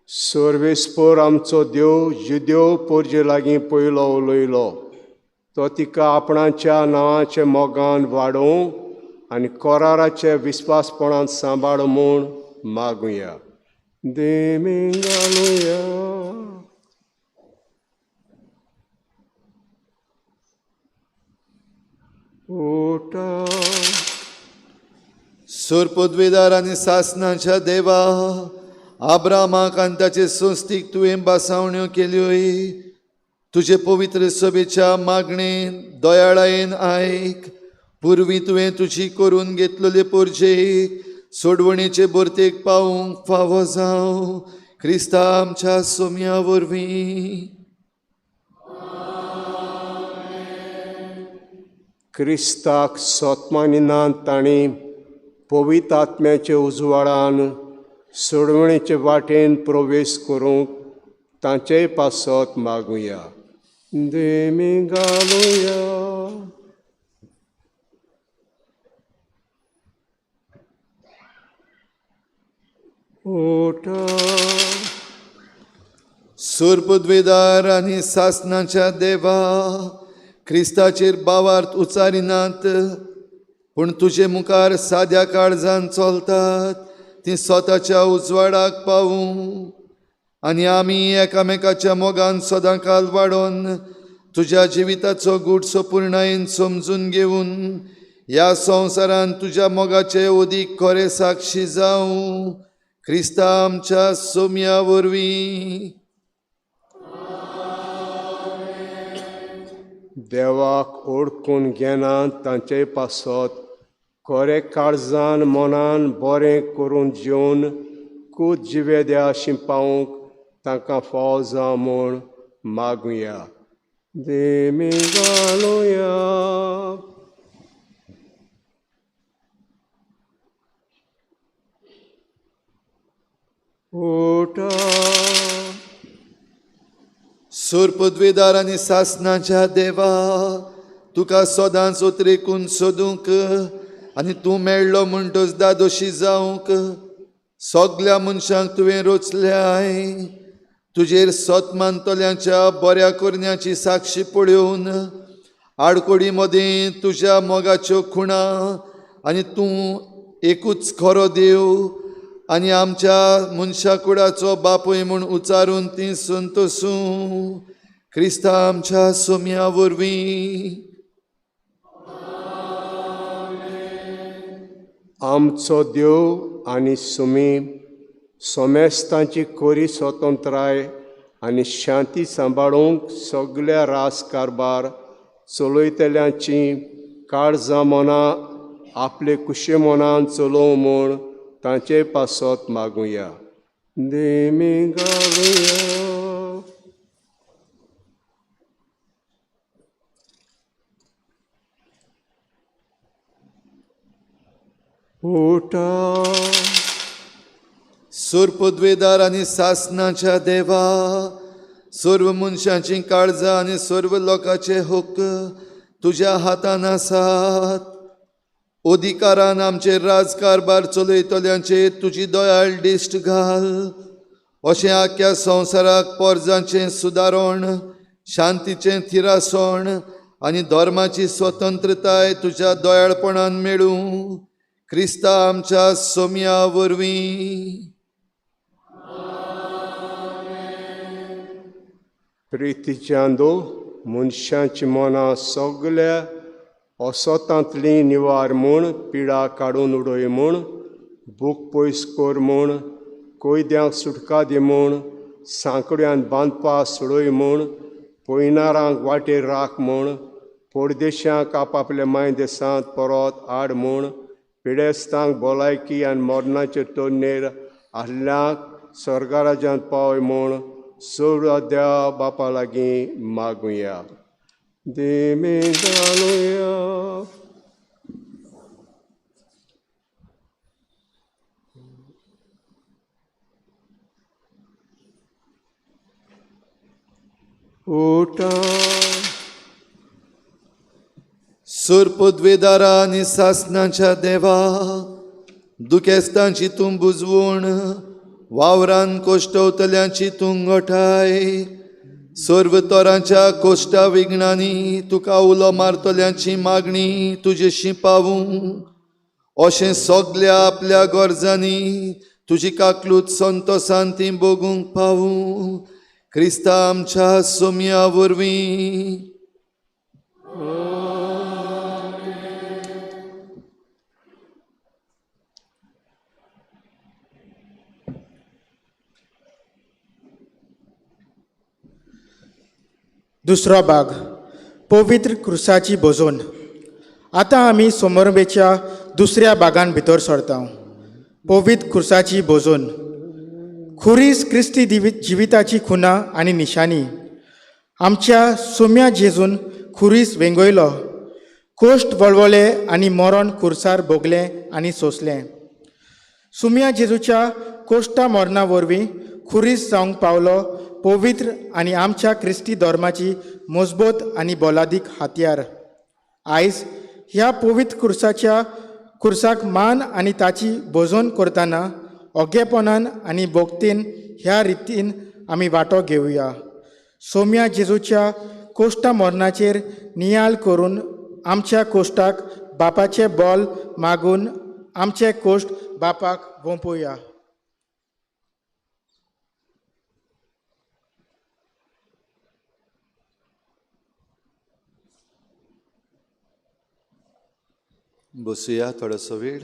सर्वेस्पर आमचो देव जुदेव पोरजे लागीं पयलो उलयलो. तो तिका आपणाच्या नांवाचे मोगान वाडोवंक आनी कोराराचे विस्वासपणान सांबाळ म्हूण मागुया. देमी घालुया. ओटा सूर पदवेदार आनी सासणाच्या देवा, आब्रामाक आनी ताचे संस्थीक तुवें बासावण्यो केल्योय. तुजे पवित्र सभेच्या मागणेन दयाळायेन आयक. पुर्वीं तुवें तुजी करून घेतलेले पोरजेक सोडवणेचे बर्तेक पावूंक फावो जावं, क्रिस्ता आमच्या सोम्या वरवीं. क्रिस्ताक सोतमानिनान तांणी पवित्र आत्म्याचे उजवाडान सोडवणेचे वाटेन प्रवेश करूंक तांचेय पासत मागुया. देमी घालुया. ओटा सूर पदवेदार आनी सासणाच्या देवा, क्रिस्ताचेर भावार्थ उचारिनात पूण तुजे मुखार साद्या काळजान चलतात, ती स्वताच्या उजवाडाक पावूं आनी आमी एकामेकाच्या मोगान सदांकाल वाडोवन तुज्या जिविताचो गूढ संपूर्णायेन समजून घेवन ह्या संवसारान तुज्या मोगाचे ओदीक खरे साक्षी जावं, क्रिस्ता आमच्या सोम्या वरवीं. देवाक ओळखून घेना तांचे पासत खरे काळजान मनान बरें करून जेवन खूद जिवेद्या शिंपावंक तांकां फाव जावं म्हूण मागुया. देमी घालुया. ओटा सूर पदवेदार आनी सासणाच्या देवा, तुका सदांच उतरेकून सोदूंक आनी तूं मेळ्ळो म्हणटच दादोशी जावंक सगल्या मनशांक तुवें रोचल्याय. तुजेर सत मानतल्यांच्या बऱ्या करण्याची साक्षी पळोवन आडकोडी मदें तुज्या मोगाच्यो खुणा आनी तूं एकूच खरो देव आनी आमच्या मनशा कुडाचो बापूय म्हूण उचारून ती संतोसूं, क्रिस्ता आमच्या सोम्या वरवीं. आमचो देव आनी सुमी सोमेस्तांची कोरी स्वतंत्राय आनी शांती सांबाळूंक सगळ्या रास कारबार चलयतल्यांची काळजां मनां आपले कुशे मनान चलोव म्हूण तांचे पासत मागुया. देमी घालुया. ओटा सूर पदवेदार आनी सासणाच्या देवा, सर्व मनशांची काळजां आनी सर्व लोकांचे हक्क तुज्या हातान आसात. अधिकारान आमचे राजकारभार चलयतल्यांचेर तुजी दयाळ दिश्ट घाल. अशें आख्या संवसाराक पोरजांचें सुदारण, शांतीचें थिरासण आनी धर्माची स्वतंत्रताय तुज्या दयाळपणान मेळूं. क्रिस्ता आमच्या सोम्या वरवीं. प्रितीच्यांदो मनशांची मनां सगल्या असोतांतली निवार म्हूण, पिडा काडून उडय म्हूण, बूक पयस कर म्हूण, कोयद्यांक सुटका दी म्हूण, सांकड्यान बांदपा सोडय म्हूण, पयनारांक वाटेर राख म्हूण, परदेशांक आपापल्या मायदेसांत परत हाड म्हूण, पिडेस्तांक भलायकी आनी मरणाचे तोरणे आसल्यांक स्वर्गराज्यांत पावय म्हूण सौराद्या बापा लागीं मागुया. देमे घालुया. उठा. सुरपद्वेदारा आनी सासणाच्या देवा, दुखेस्तांची तूं बुजवण, वावरान कोश्टवतल्यांची तूं घटाय. सर्व तोरांच्या कोश्टा विघ्नांनी तुका उलो मारतल्यांची मागणी तुजेशी पावूं. अशें सगल्या आपल्या गरजांनी तुजी काकलूत संतोसान ती भोगूंक पावूं. क्रिस्ता आमच्या सोम्या वरवीं. दुसरो भाग, पवित्र क्रुसाची बोजोन. आतां आमी समोरबेच्या दुसऱ्या भागान भितर सरता. पवित्र क्रुसाची बोजोन. खुरीस क्रिस्ती जिविताची खुना आनी निशाणी. आमच्या सोम्या जेजून खुरीस वेंगयलो, कोश्ट वळवले आनी मरण खुर्सार भोगलें आनी सोंसलें. सोम्या जेजूच्या कोश्टा मरणा वरवीं खुरीस जावंक पावलो पवित्र आनी आमच्या क्रिस्ती धर्माची मजबूत आनी बोलादीक हातयार. आयज ह्या पवित्र खुर्साक मान आनी ताची बोजोन करतना ओगेपणान आनी भोगतीन ह्या रितीन आमी वांटो घेवया. सोम्या जेजूच्या कोश्टा मरणाचेर नियाळ करून आमच्या कोश्टाक बापाचे बोल मागून आमचे कोश्ट बापाक वोंपुया. बसुया थोडोसो वेळ.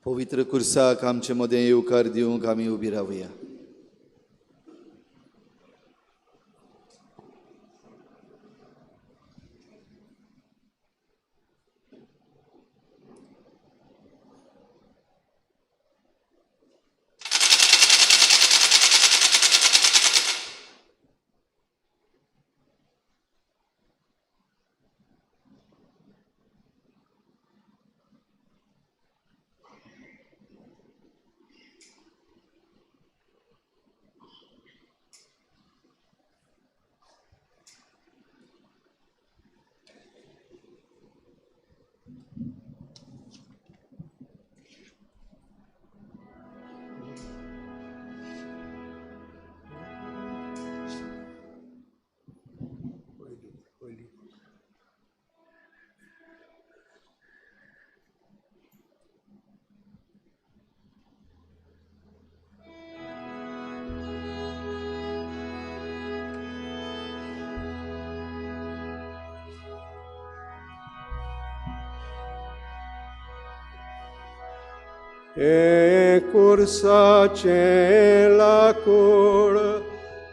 पवित्र कुर्साक आमचे मदें येवकार दिवंक आमी उबी रावया. कुर्साचें लाकूड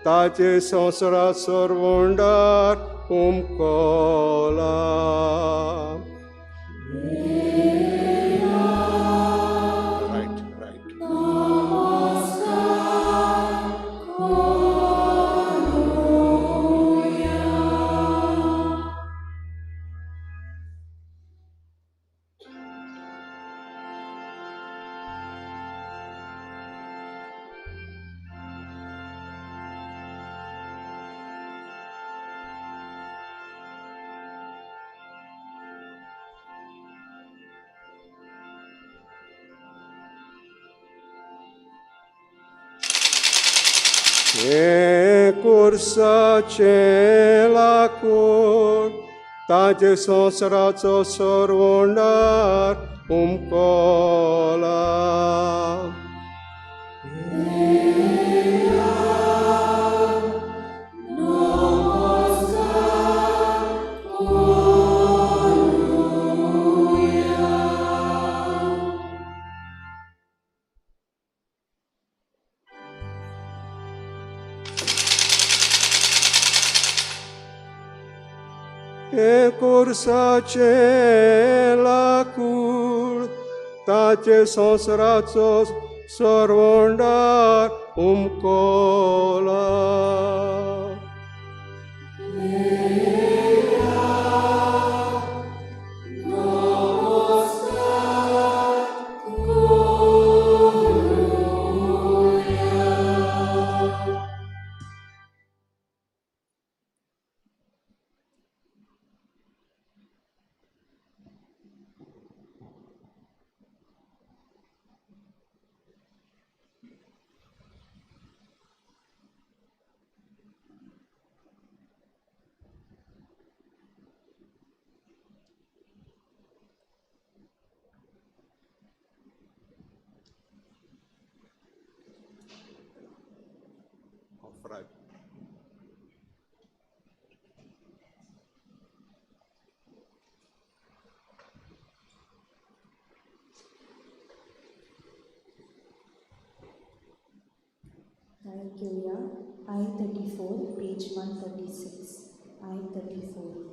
ताचे संवसारात सरवंडार उमकोला. Right right. हे कुर्साचें लाकूड ताचे संवसाराचो सरवंडार उमकोला. हे कुर्साचें लाकूड ताचे संवसाराचो सरवंडार उमकोला. गायक घेऊया I-34 पेज 136. I-34.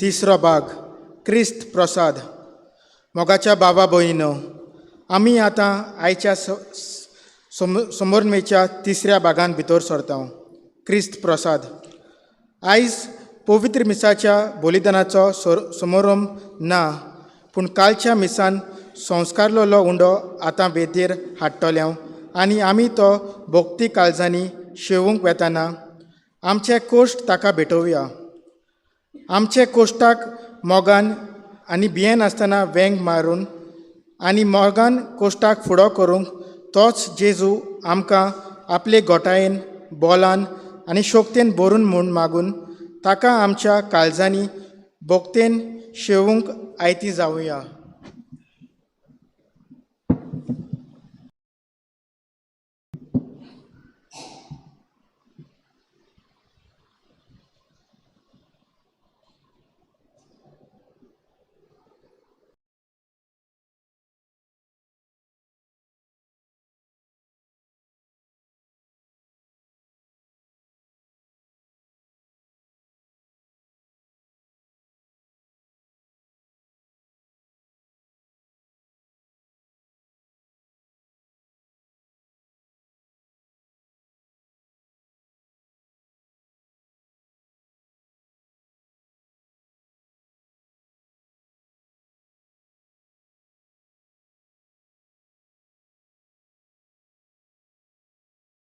तिसरो भाग क्रिस्त प्रसाद. मोगाच्या बाबा भयणो, आमी आतां आयच्या समोरमेच्या तिसऱ्या भागांत भितर सरता. क्रिस्त प्रसाद. आयज पवित्र मिसाच्या बलिदानाचो समारंभ ना, पूण कालच्या मिसान संस्कारलोलो उंडो आतां बेतेर हाडटले आनी आमी तो भक्ती काळजांनी शेवूंक वेताना आमचे कोश्ट ताका भेटोवया. आमचे कोश्टाक मोगान आनी भियेन आसतना वेंग मारून आनी मोगान कोश्टाक फुडो करूंक तोच जेजू आमकां आपले गोठायेन बोलान आनी शोकतेन भरून म्हूण मागून ताका आमच्या काळजांनी भोगतेन शेवूंक आयती जावया.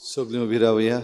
सगळीं उबी रावया.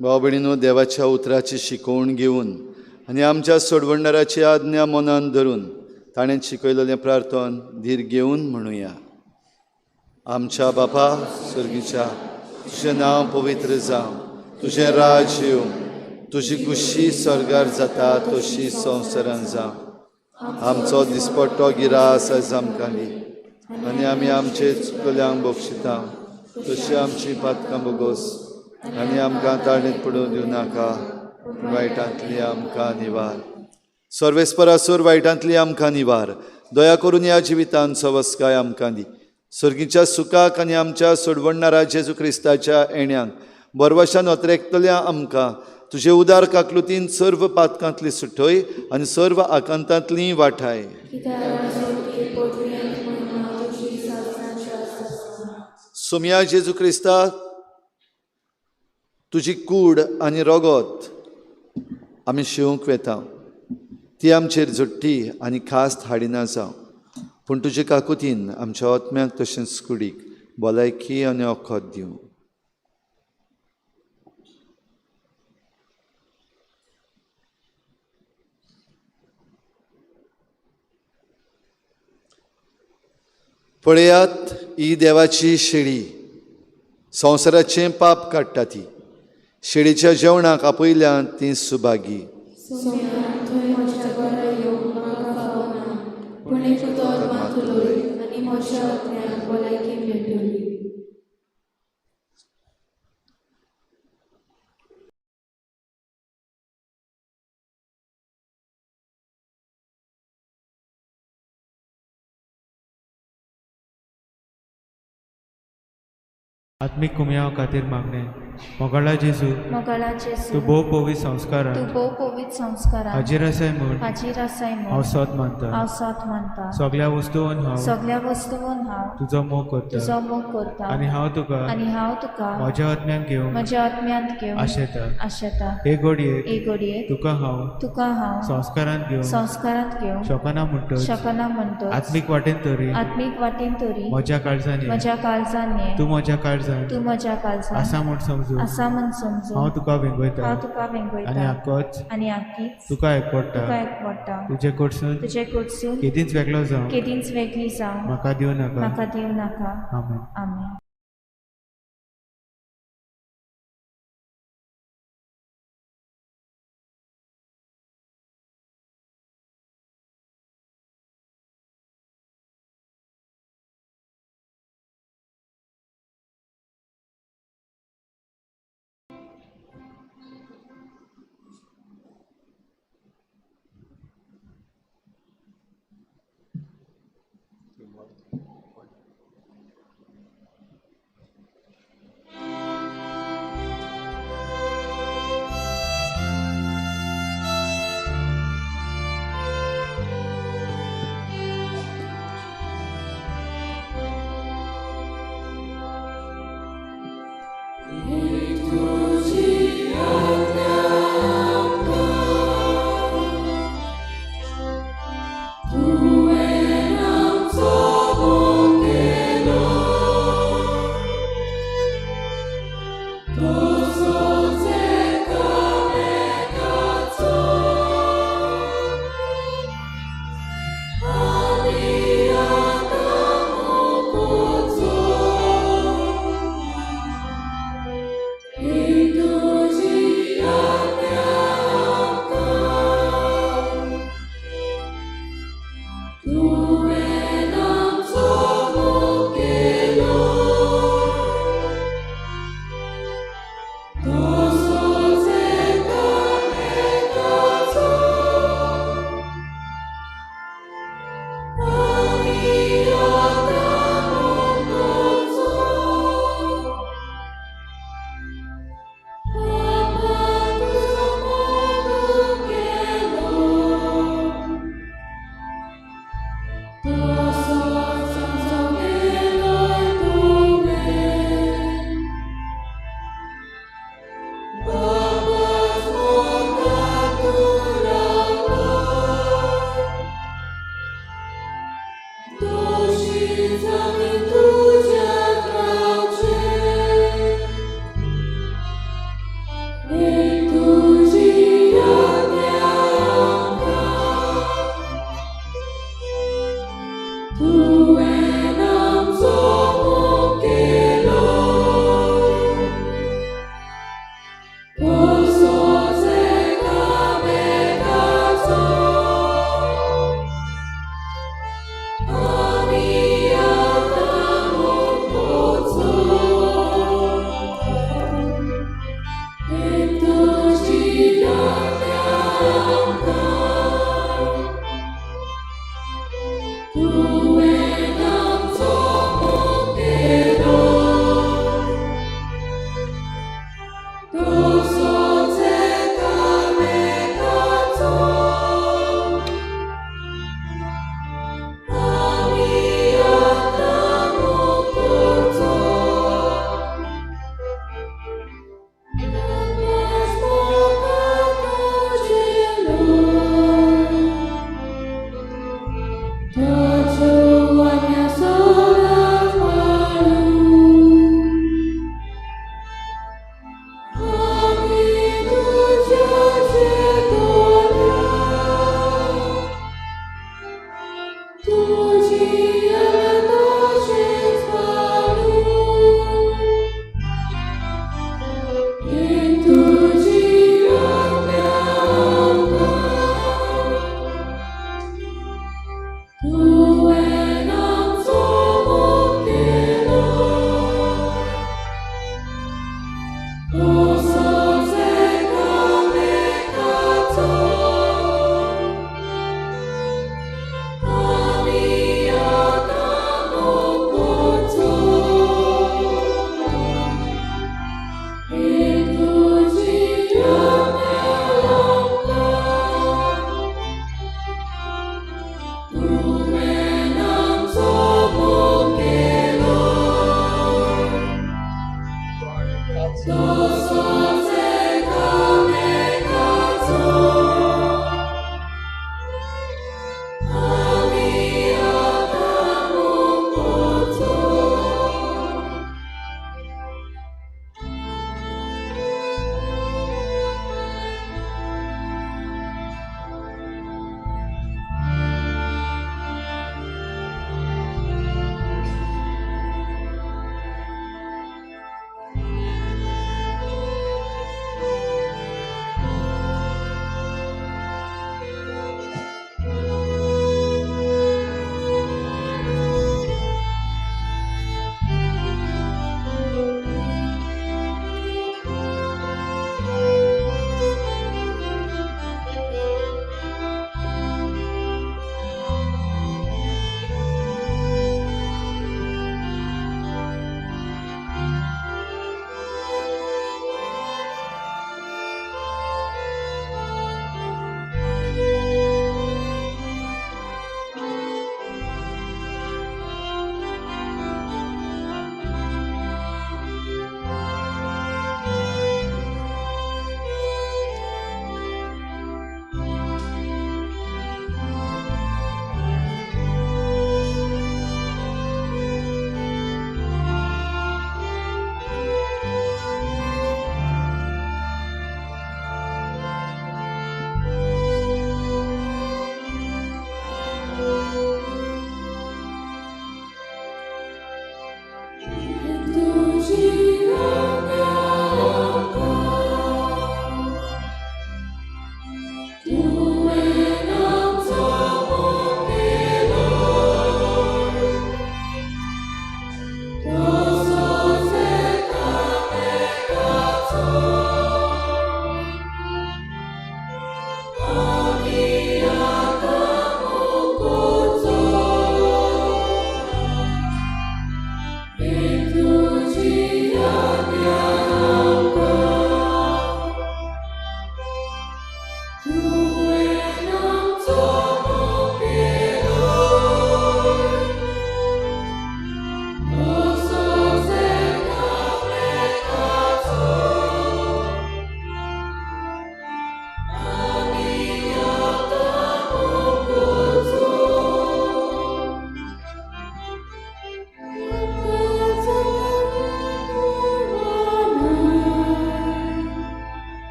भाव भयणीनो, देवाच्या उतराची शिकवण घेवन आनी आमच्या सोडवणाराची आज्ञा मनान धरून ताणें शिकयलेलें प्रार्थन धीर घेवन म्हणुया. आमच्या बापा सर्गीच्या, तुजें नांव पवित्र जावं, तुजें राज येवं, तुजी कुशी स्वर्गार जाता तशी संवसारांत जावं. आमचो दिसपट्टो गिरास आयज आमकां दी आनी आमी आमचे चुकल्यांक बक्षिता तशी आमची पातकां बोगोस आनी आमकां ताणीत पडूं दिवं नाका, वायटांतली आमकां निवार. सर्वेस्परासूर वायटांतली आमकां निवार. दया करून ह्या जिवितांत सवस्काय आमकां दी. सर्गीच्या सुखाक आनी आमच्या सोडवणारा जेजू क्रिस्ताच्या येण्याक बरवशान ओतरेकतल्या आमकां तुजे उदार काकलुतीन सर्व पातकांतली सुटय आनी सर्व आकांतांतली वाठाय. सोम्या जेजू क्रिस्ता, तुजी कूड आनी रगत आमी शिवूंक वेता. ती आमचेर झुट्टी आनी खास्त हाडिना जावं, पूण तुजे काकुतीन आमच्या आत्म्याक तशेंच कुडीक भलायकी आनी ओखद दिवं. पळयात ही देवाची शेळी, संवसाराचें पाप काडटा ती. शेळीच्या जेवणाक आपयल्यान ती सुभागी. आत्मिक कुमयाव खातीर मागणे. मोगाळा जेजू, तूं भोव पवित संस्कारांत हाजीर आसाय म्हूण हांव सत मानता. सगळ्या वस्तूंत हांव तुजो मोग करता आनी हांव तुका म्हज्या आत्म्यांत घेवंक आशेता. हे घडयेक तुका हांव संस्कारांत घेवन शकना म्हणटच आत्मीक वाटेन तरी म्हज्या काळजांनी तूं म्हज्या काळजांत आसा म्हूण समजून हांव तुका वेंगयता आनी आख्खीच तुका एकवडटा. तुजे कडसून केदींच वेगळो जावं म्हाका दिवं नाका. आमेन.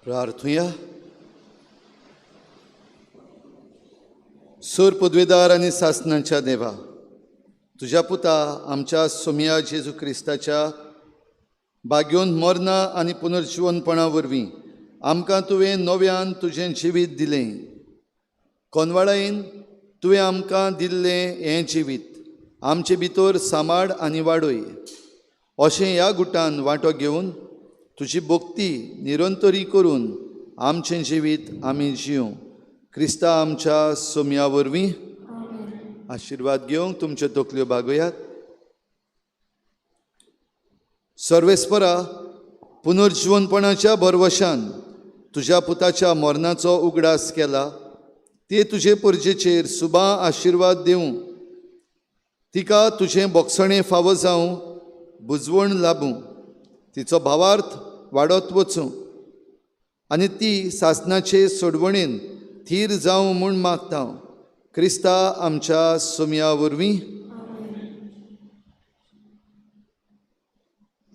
प्रार्थुया. सूर पदवेदार आनी सासणांच्या देवा, तुझ्या पुता आमच्या सोम्या जेजू क्रिस्ताच्या बाग्योन मरणा आनी पुनर्जीवनपणा वरवीं आमकां तुवें नव्यान तुजें जिवीत दिलें. कोनवाळाईन तुवें आमकां दिल्लें हें जिवीत आमचे भितर सांबाळ आनी वाडय. अशें ह्या गुटान वांटो घेवन तुजी भक्ती निरंतरी करून आमचें जिवीत आमी जिवं. क्रिस्ता आमच्या सोम्या वरवीं आशिर्वाद घेवंक तुमच्यो तकल्यो बागोयात. सर्वेस्परा, पुनर्जीवनपणाच्या भरवशान तुज्या पुताच्या मरणाचो उगडास केला. ते तुजे परजेचेर सुबां आशिर्वाद दिवं. तिका तुजें बोगसणें फावो जावं, बुजवण लाभूं, तिचो भावार्थ वाडत वचूं आनी ती सासणाचे सोडवणेन थीर जावं म्हूण मागता. क्रिस्ता आमच्या सोम्या वरवीं.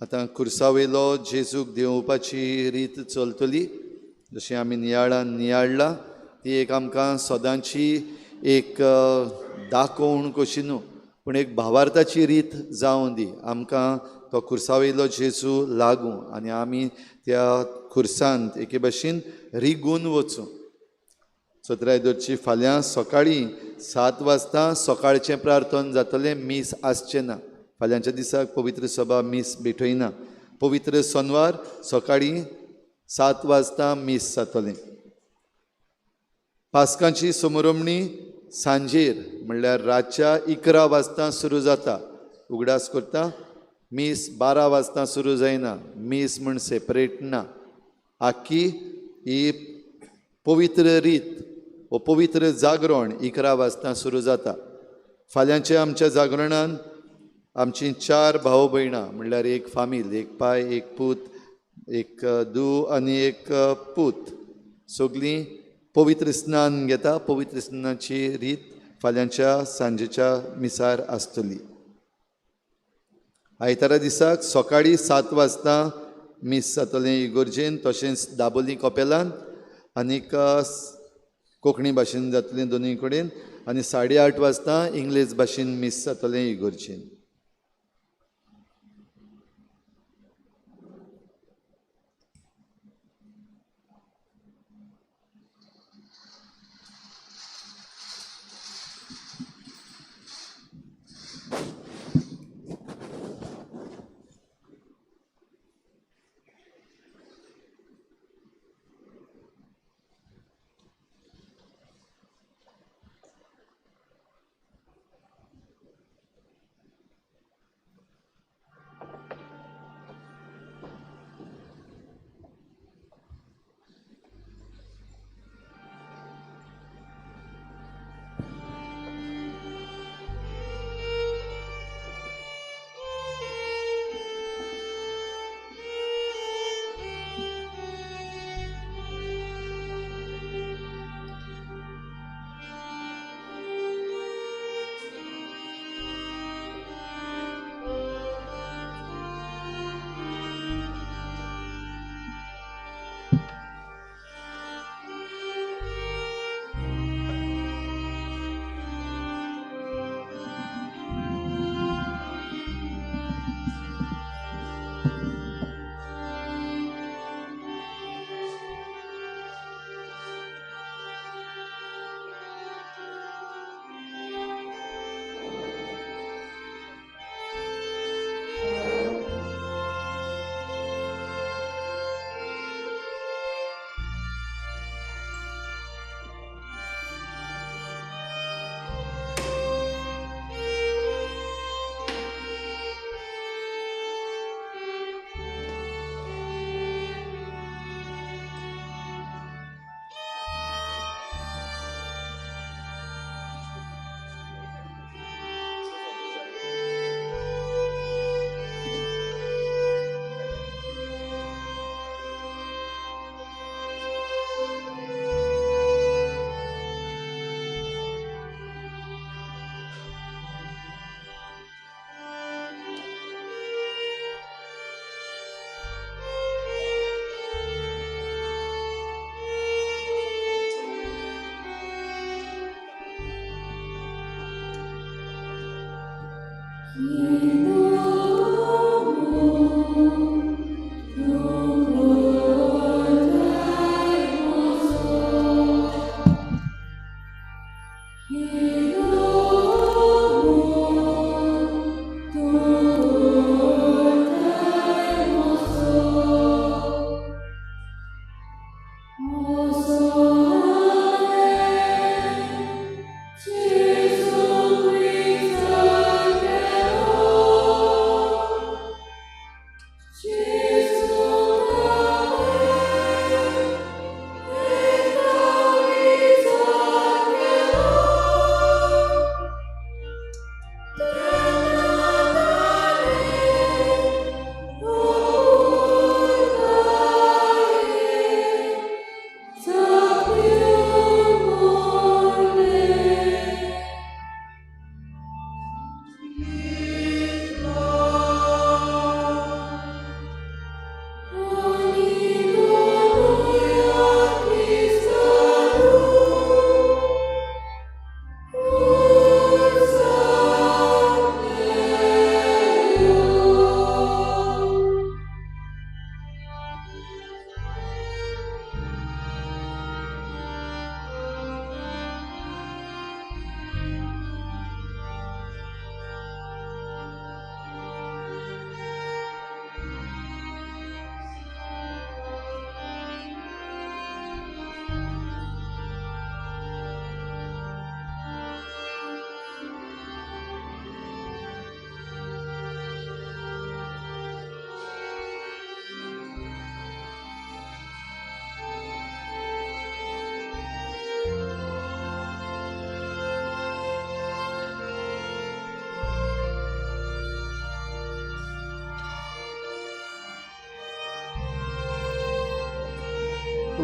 आतां खुर्सावेलो जेजूक देंवोवपाची रीत चलतली. जशी आमी नियाळान नियाळ्ळा ती एक आमकां सदांची एक दाखोवण कशी न्हू, पूण एक भावार्थाची रीत जावं दी. आमकां तो खुर्सावेलो जेजू लागूं आनी आमी त्या खुर्सांत एके भाशेन रिगून वचूं. सतरायदोरची फाल्यां सकाळीं 7 वाजता सकाळचें प्रार्थन जातलें. मीस आसचें ना. फाल्यांच्या दिसाक पवित्र सभा मीस भेटयना. पवित्र सोनवार सकाळीं 7 वाजता मीस जातलें. पास्कांची समोरमणी सांजेर म्हणल्यार रातच्या 11 वाजता सुरू जाता. उगडास करता. मीस 12 वाजता सुरू जायना. मीस म्हण सेपरेट ना. आख्खी ही पवित्र रीत वो पवित्र जागरण 11 वाजता सुरू जाता. फाल्यांच्या आमच्या जागरणान आमची 4 भाव भयणां म्हणल्यार एक फामील, एक पाय, एक पूत, एक धूव आनी एक पूत सगळीं पवित्र स्नान घेता. पवित्र स्नानाची रीत फाल्यांच्या सांजेच्या मिसार आसतली. आयतारा दिसाक सकाळीं 7 वाजता मीस जातलें इगोर्जेन, तशेंच दाबोलीं कपेलान आनीक कोंकणी भाशेन जातलें दोनूय कडेन, आनी 8:30 वाजता इंग्लीश भाशेन मीस जातलें इगोर्जेन.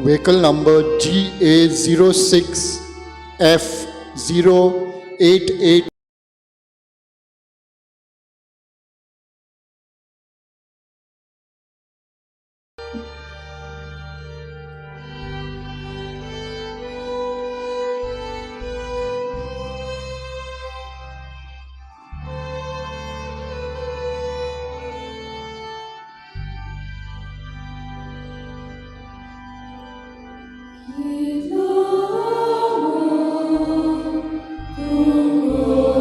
Vehicle number GA06F088. Lord,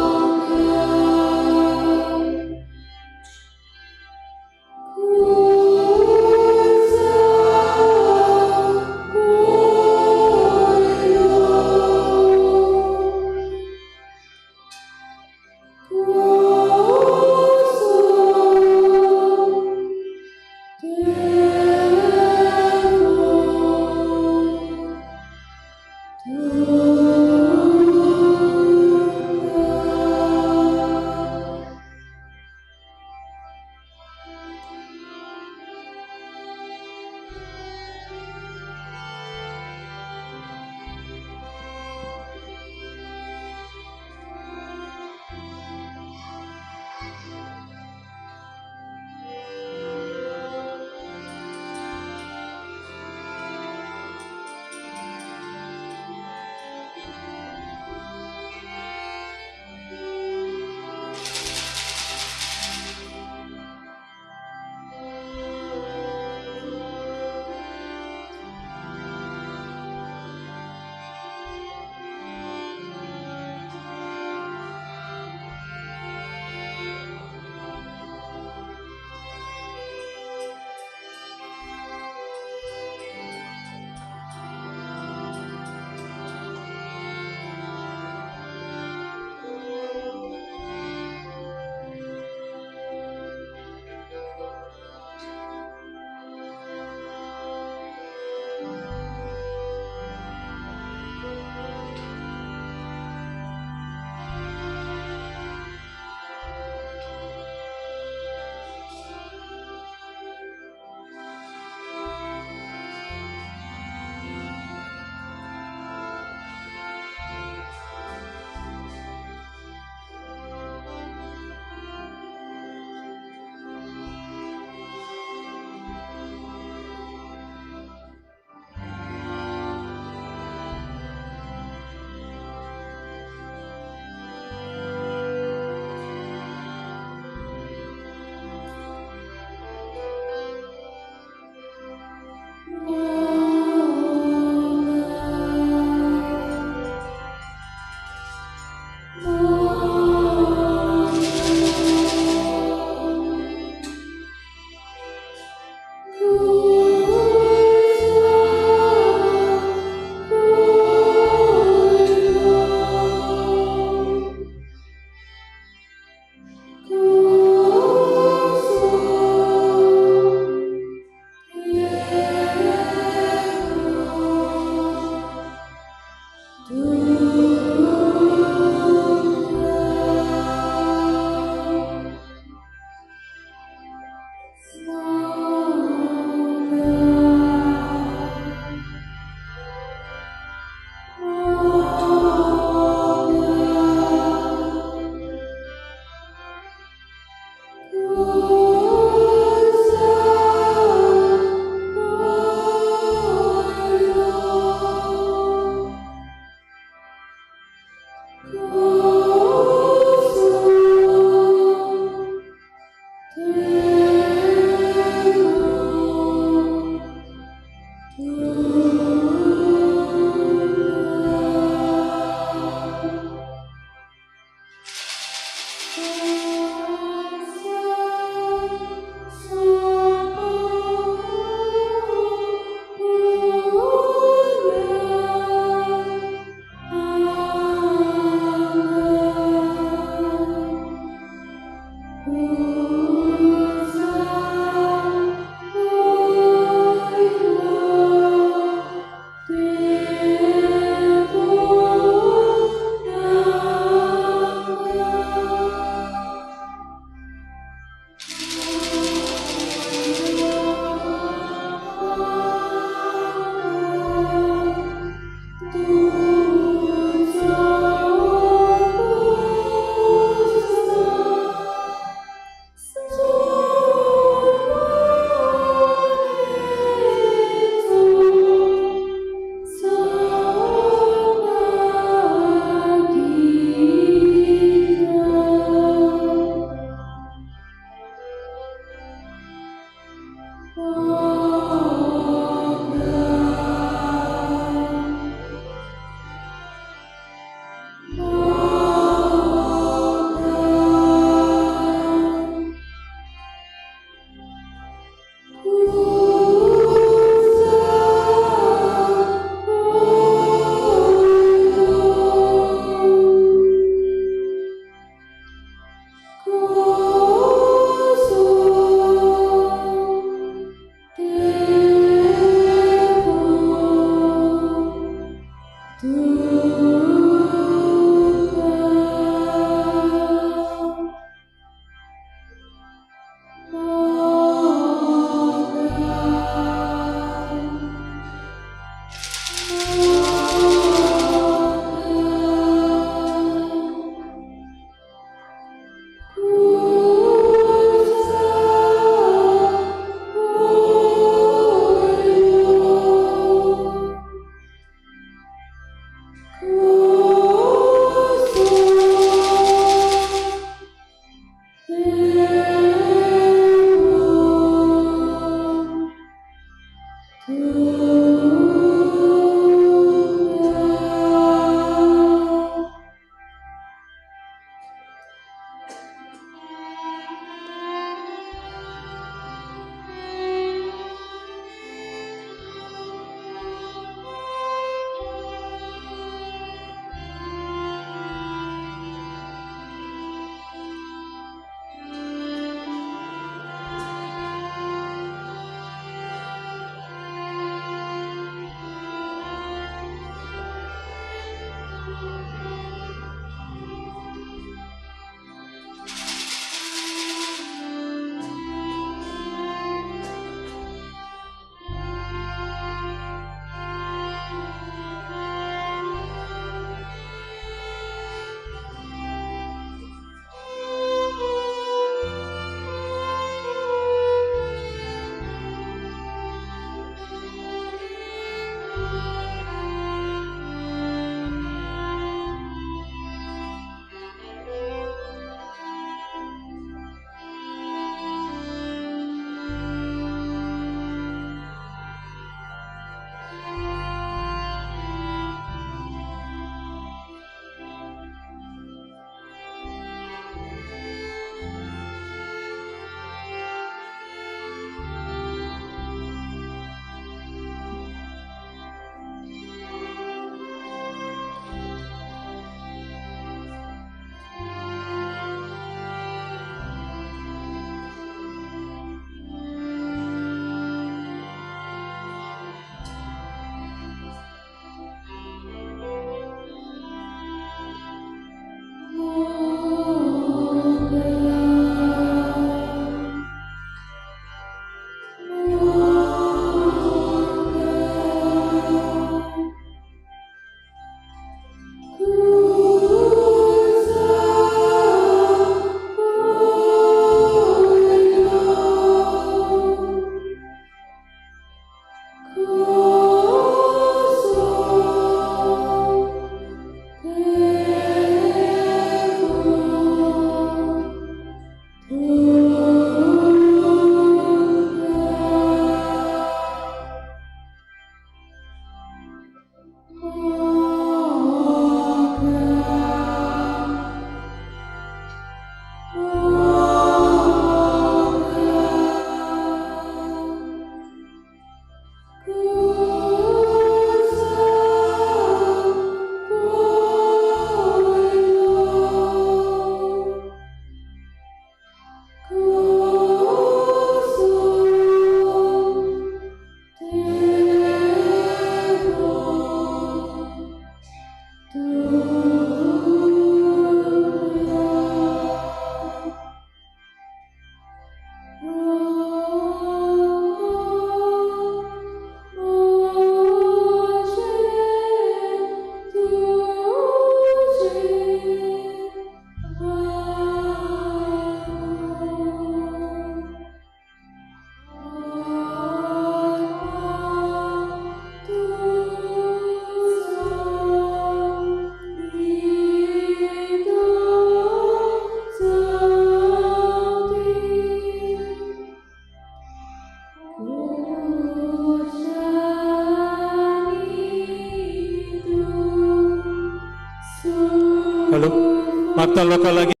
मागता लोकां लागीं